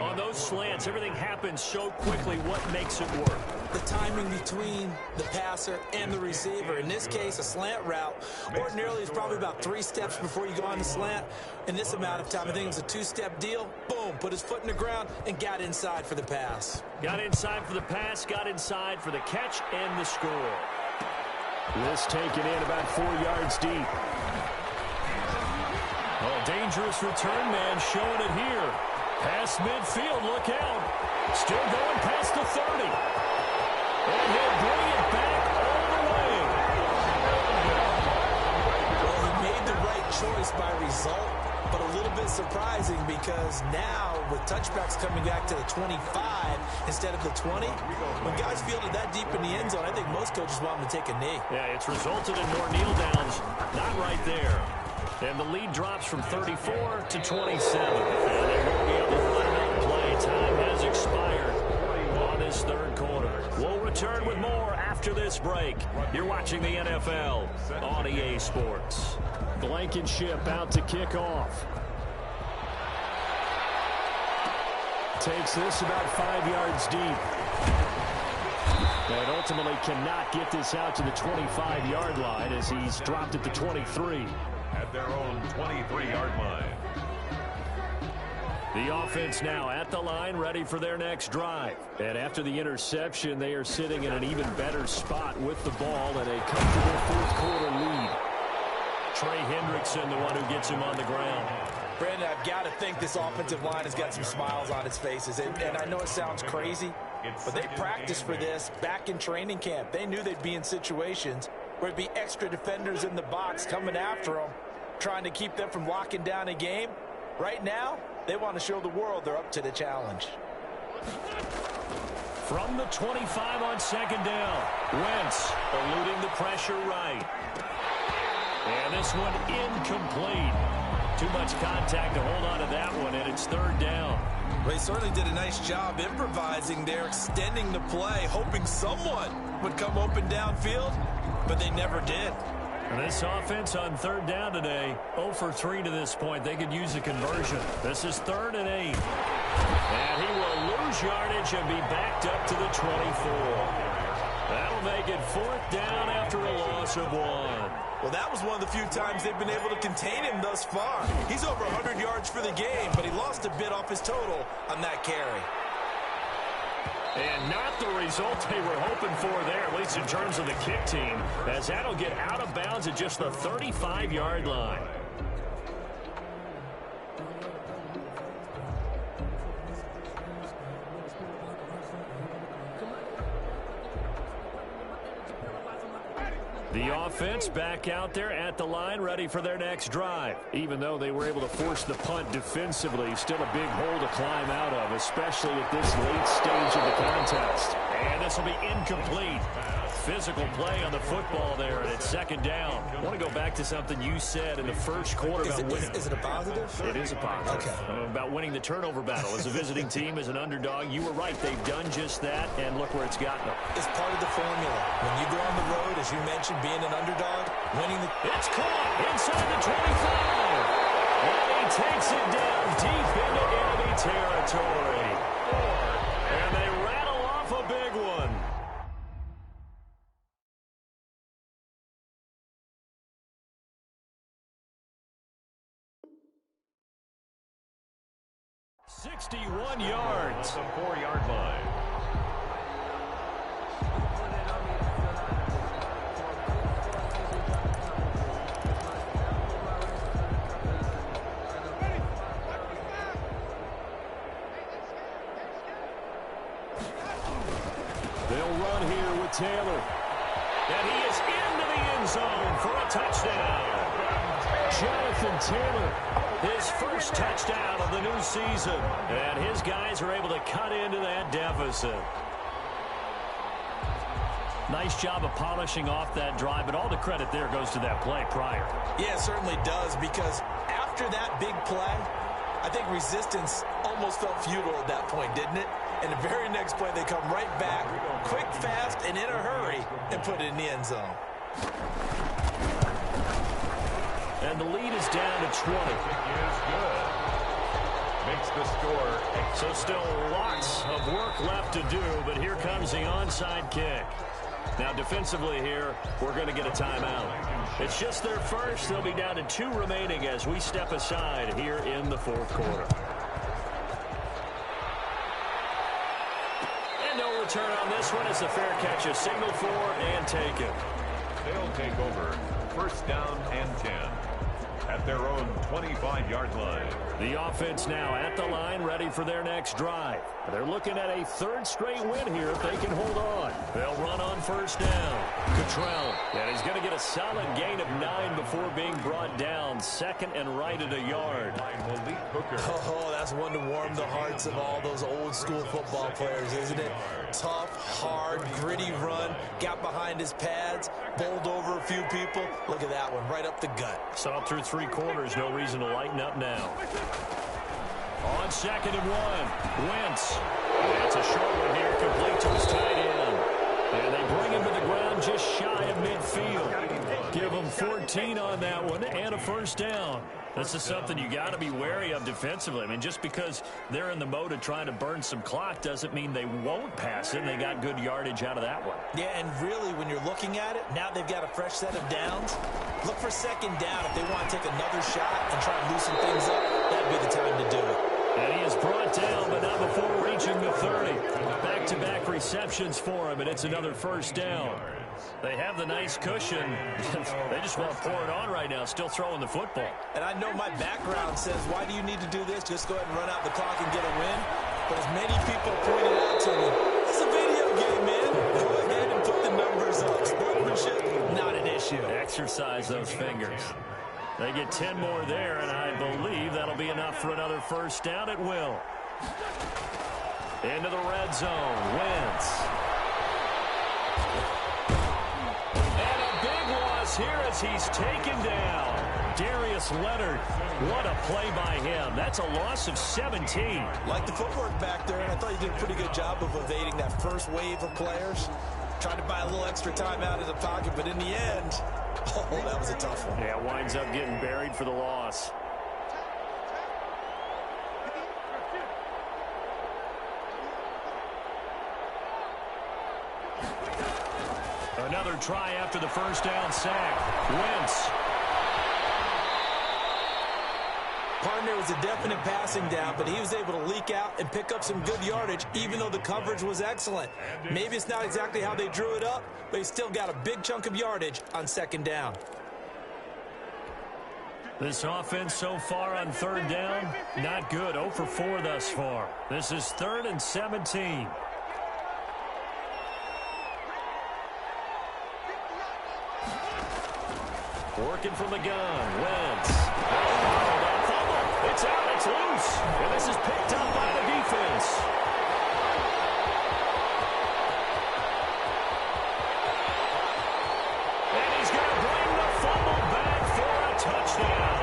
On those slants, everything happens so quickly. What makes it work? The timing between the passer and the receiver. In this case, a slant route ordinarily is probably about 3 steps before you go on the slant. In this amount of time, I think it was a 2-step deal. Boom, put his foot in the ground and got inside for the pass. Got inside for the pass, got inside for the catch and the score. This taken in about 4 yards deep. Oh, dangerous return man showing it here. Past midfield, look out. Still going past the 30. And he'll bring it back all the way. Well, he made the right choice by result, but a little bit surprising because now with touchbacks coming back to the 25 instead of the 20, when guys fielded that deep in the end zone, I think most coaches want them to take a knee. Yeah, it's resulted in more kneel downs. Not right there. And the lead drops from 34 to 27. And they won't be able to run another play. Time has expired on this third quarter. We'll return with more after this break. You're watching the NFL on EA Sports. Blankenship out to kick off. Takes this about 5 yards deep. And ultimately cannot get this out to the 25-yard line as he's dropped at the 23. At their own 23-yard line. The offense now at the line, ready for their next drive. And after the interception, they are sitting in an even better spot with the ball and a comfortable fourth-quarter lead. Trey Hendrickson, the one who gets him on the ground. Brandon, I've got to think this offensive line has got some smiles on its faces. And I know it sounds crazy, but they practiced for this back in training camp. They knew they'd be in situations where it'd be extra defenders in the box coming after them, trying to keep them from locking down a game. Right now, they want to show the world they're up to the challenge. From the 25 on second down, Wentz eluding the pressure right. And this one incomplete. Too much contact to hold on to that one, and it's third down. Well, he certainly did a nice job improvising there, extending the play, hoping someone would come open downfield, but they never did. And this offense on third down today, 0 for 3 to this point. They could use a conversion. This is 3rd and 8. And he will lose yardage and be backed up to the 24. That'll make it 4th down after a loss of 1. Well, that was one of the few times they've been able to contain him thus far. He's over 100 yards for the game, but he lost a bit off his total on that carry. And not the result they were hoping for there, at least in terms of the kick team, as that'll get out of bounds at just the 35-yard line. The offense back out there at the line, ready for their next drive. Even though they were able to force the punt defensively, still a big hole to climb out of, especially at this late stage of the contest. And this will be incomplete. Physical play on the football there, and it's second down. I want to go back to something you said in the first quarter about winning. Is it a positive? It is a positive. Okay. About winning the turnover battle. As a visiting team, as an underdog, you were right. They've done just that, and look where it's gotten them. It's part of the formula. When you go on the road, as you mentioned, being an underdog, winning the... It's caught inside the 25. And he takes it down deep into enemy territory. And they rattle off a big one. .61 yards. The 4-yard line. They'll run here with Taylor. And he is into the end zone for a touchdown. Jonathan Taylor, his first touchdown of the new season. And his guys are able to cut into that deficit. Nice job of polishing off that drive, but all the credit there goes to that play prior. Yeah, it certainly does, because after that big play, I think resistance almost felt futile at that point, didn't it? And the very next play, they come right back, quick, fast, and in a hurry, and put it in the end zone. and the lead is down to 20. Is good. Makes the score. So still lots of work left to do, but here comes the onside kick. Now defensively here, we're going to get a timeout. It's just their first. They'll be down to 2 remaining as we step aside here in the fourth quarter. And no return on this one as the fair catch is signaled for and taken. They'll take over. First down and 10 at their own 25-yard line. The offense now at the line, ready for their next drive. They're looking at a 3rd straight win here if they can hold on. They'll run on first down. Cottrell, and he's going to get a solid gain of 9 before being brought down. 2nd and right at a yard. Oh, that's one to warm the hearts of all those old school football players, isn't it? Tough, hard, gritty run. Got behind his pads, bowled over a few people. Look at that one, right up the gut. Saw through 3 quarters, no reason to lighten up now. On 2nd and 1, Wentz. That's a short one here, complete to his tight end. And they bring him to the ground just shy of midfield. Give him 14 on that one and a first down. This is something you got to be wary of defensively. I mean, just because they're in the mode of trying to burn some clock doesn't mean they won't pass it, and they got good yardage out of that one. Yeah, and really, when you're looking at it, now they've got a fresh set of downs. Look for 2nd down if they want to take another shot and try and loosen things up. That'd be the time to do it. And he is brought down, but not before reaching the 30. Back-to-back receptions for him, and it's another first down. They have the nice cushion. They just want to pour it on right now, still throwing the football. And I know my background says, why do you need to do this? Just go ahead and run out the clock and get a win. But as many people pointed out to me, it's a video game, man. Go ahead and put the numbers up. Sportsmanship, not an issue. Exercise those fingers. They get 10 more there, and I believe that'll be enough for another first down at will. Into the red zone. Wentz. And a big loss here as he's taken down. Darius Leonard. What a play by him. That's a loss of 17. Like the footwork back there, and I thought you did a pretty good job of evading that first wave of players. Tried to buy a little extra time out of the pocket, but in the end, oh, that was a tough one. Yeah, winds up getting buried for the loss. Another try after the first down sack. Wentz. Partner was a definite passing down, but he was able to leak out and pick up some good yardage, even though the coverage was excellent. Maybe it's not exactly how they drew it up, but he still got a big chunk of yardage on 2nd down. This offense so far on 3rd down, not good. 0 for 4 thus far. This is 3rd and 17. Working from the gun. Wentz. It's out. It's loose. And this is picked up by the defense. And he's going to bring the fumble back for a touchdown.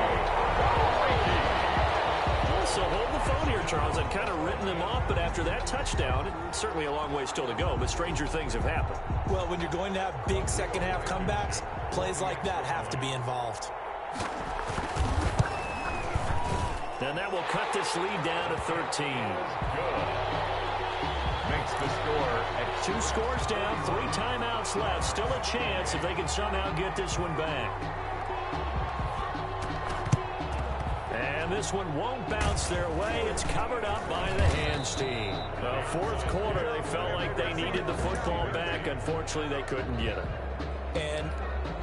So hold the phone here, Charles. I'd kind of written them off, but after that touchdown, it's certainly a long way still to go, but stranger things have happened. Well, when you're going to have big 2nd half comebacks, plays like that have to be involved. And that will cut this lead down to 13. Makes the score at 2 scores down, 3 timeouts left. Still a chance if they can somehow get this one back. And this one won't bounce their way. It's covered up by the hands team. The 4th quarter, they felt like they needed the football back. Unfortunately, they couldn't get it. And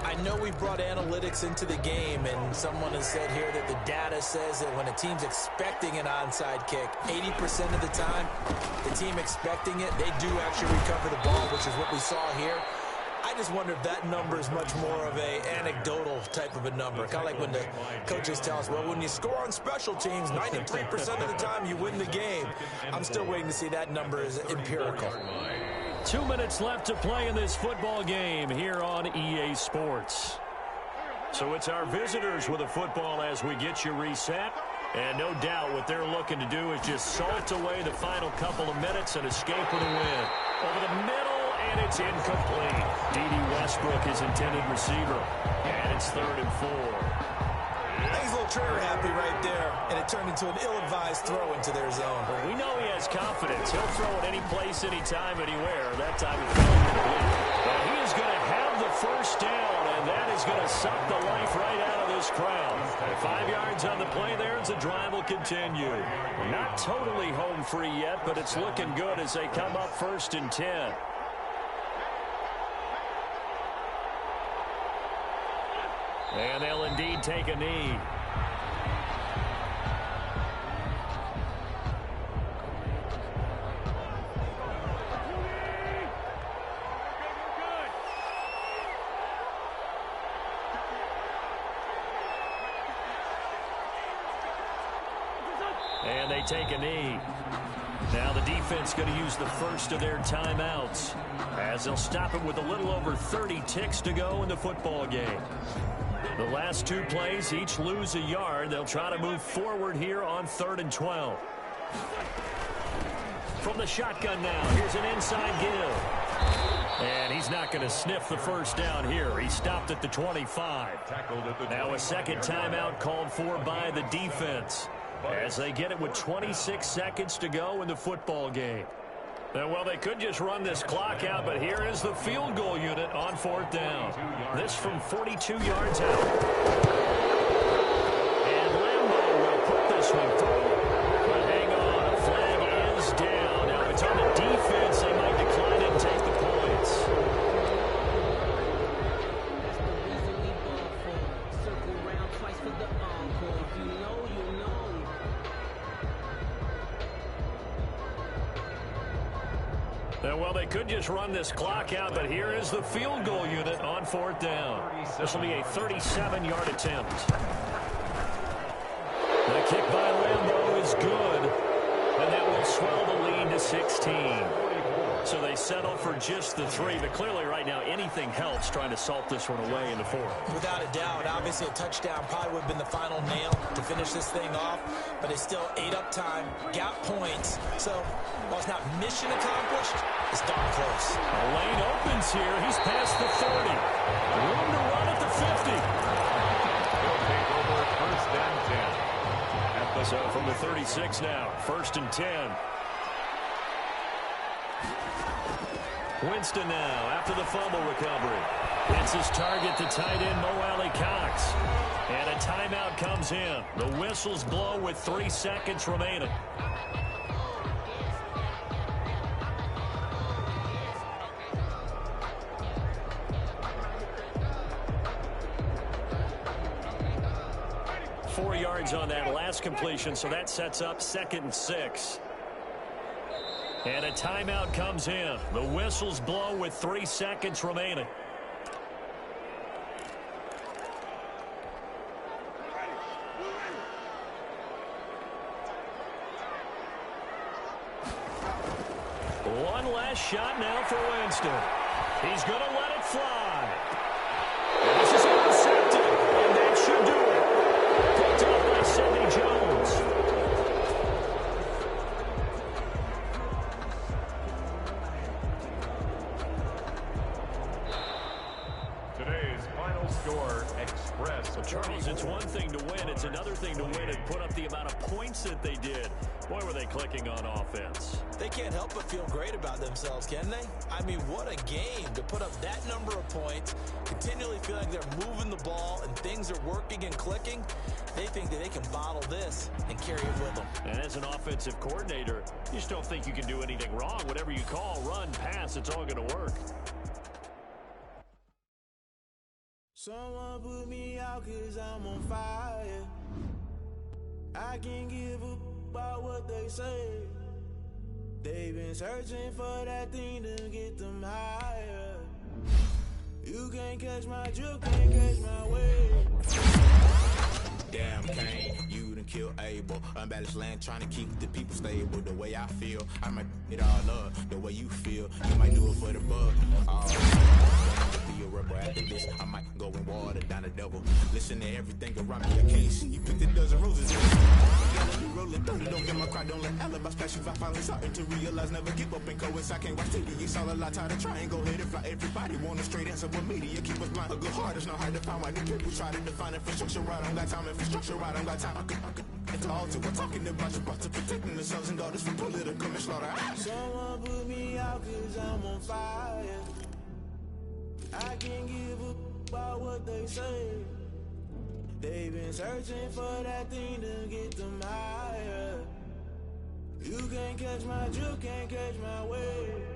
I know we brought analytics into the game, and someone has said here that the data says that when a team's expecting an onside kick, 80% of the time, the team expecting it, they do actually recover the ball, which is what we saw here. I just wonder if that number is much more of a anecdotal type of a number. Kind of like when the coaches tell us, well, when you score on special teams, 93% of the time you win the game. I'm still waiting to see that number is empirical. 2 minutes left to play in this football game here on EA Sports. So it's our visitors with a football as we get you reset. And no doubt what they're looking to do is just salt away the final couple of minutes and escape with a win. Over the middle, and it's incomplete. D.D. Westbrook is intended receiver. And it's 3rd and 4. He's a little trigger happy right there, and it turned into an ill-advised throw into their zone. Well, we know he has confidence. He'll throw it any place, anytime, anywhere. That time it fell incomplete. Well, he is going to have the first down, and that is going to suck the life right out of this crowd. 5 yards on the play there as the drive will continue. Not totally home free yet, but it's looking good as they come up 1st and 10. And they'll indeed take a knee. And they take a knee. Now the defense going to use the first of their timeouts as they'll stop it with a little over 30 ticks to go in the football game. The last 2 plays, each lose a yard. They'll try to move forward here on 3rd and 12. From the shotgun now, here's an inside give. And he's not going to sniff the first down here. He stopped at the 25. Now a second timeout called for by the defense as they get it with 26 seconds to go in the football game. Well, they could just run this clock out, but here is the field goal unit on 4th down. This from 42 yards out. And Lambeau will put this one through. But hang on, a flag is down. Now, if it's on the defense, they might decline it and take the points. Circle round twice for the encore. If you know, you know. Well, they could just run this clock out, but here is the field goal unit on 4th down. This will be a 37-yard attempt. The kick by Lambeau is good, and that will swell the lead to 16. So they settle for just the 3, but clearly right now anything helps trying to salt this one away in the 4th. Without a doubt, obviously a touchdown probably would have been the final nail to finish this thing off, but it's still ate up time, got points, so while it's not mission accomplished, it's darn close. A lane opens here. He's past the 40. Room to run at the 50. They'll take over 1st and 10. So from the 36 now, 1st and 10. Winston now after the fumble recovery. It's his target, the tight end, Mo Alley Cox. And a timeout comes in. The whistles blow with 3 seconds remaining. Four yards on that last completion, so that sets up 2nd and 6. And a timeout comes in. The whistles blow with 3 seconds remaining. One last shot now for Winston. He's going to let it fly. And this is intercepted, and that should do it. Picked up by Sidney Jones. Charles, it's one thing to win. It's another thing to win and put up the amount of points that they did. Boy, were they clicking on offense. They can't help but feel great about themselves, can they? I mean, what a game to put up that number of points, continually feel like they're moving the ball and things are working and clicking. They think that they can bottle this and carry it with them. And as an offensive coordinator, you just don't think you can do anything wrong. Whatever you call, run, pass, it's all going to work. Someone put me out 'cause I'm on fire. I can't give up about what they say. They've been searching for that thing to get them higher. You can't catch my drift, can't catch my wave. Damn, Kane, you done killed Abel. Unbalanced land, trying to keep the people stable. The way I feel, I might it all up. The way you feel, you might do it for the buck. Oh, be a terrible. After this, I might go and water down the devil. Listen to everything around me, I can't see. You picked a dozen roses. Rolling thunder, don't get my cry, don't let alibis pass you. I finally starting to realize, never give up and coincide. Can't watch TV, it's all a lot, tired of trying. Go ahead and fly. Everybody want a straight answer, but media keep us blind. A good heart is not hard to find. Why do people try to define infrastructure right? I don't got time, infrastructure right, I don't got time. I could it's all to we're talking about your to protecting the sons and daughters from political manslaughter. Someone put me out cause I'm on fire. I can't give a about what they say. They've been searching for that thing to get them higher. You can't catch my drift, can't catch my wave.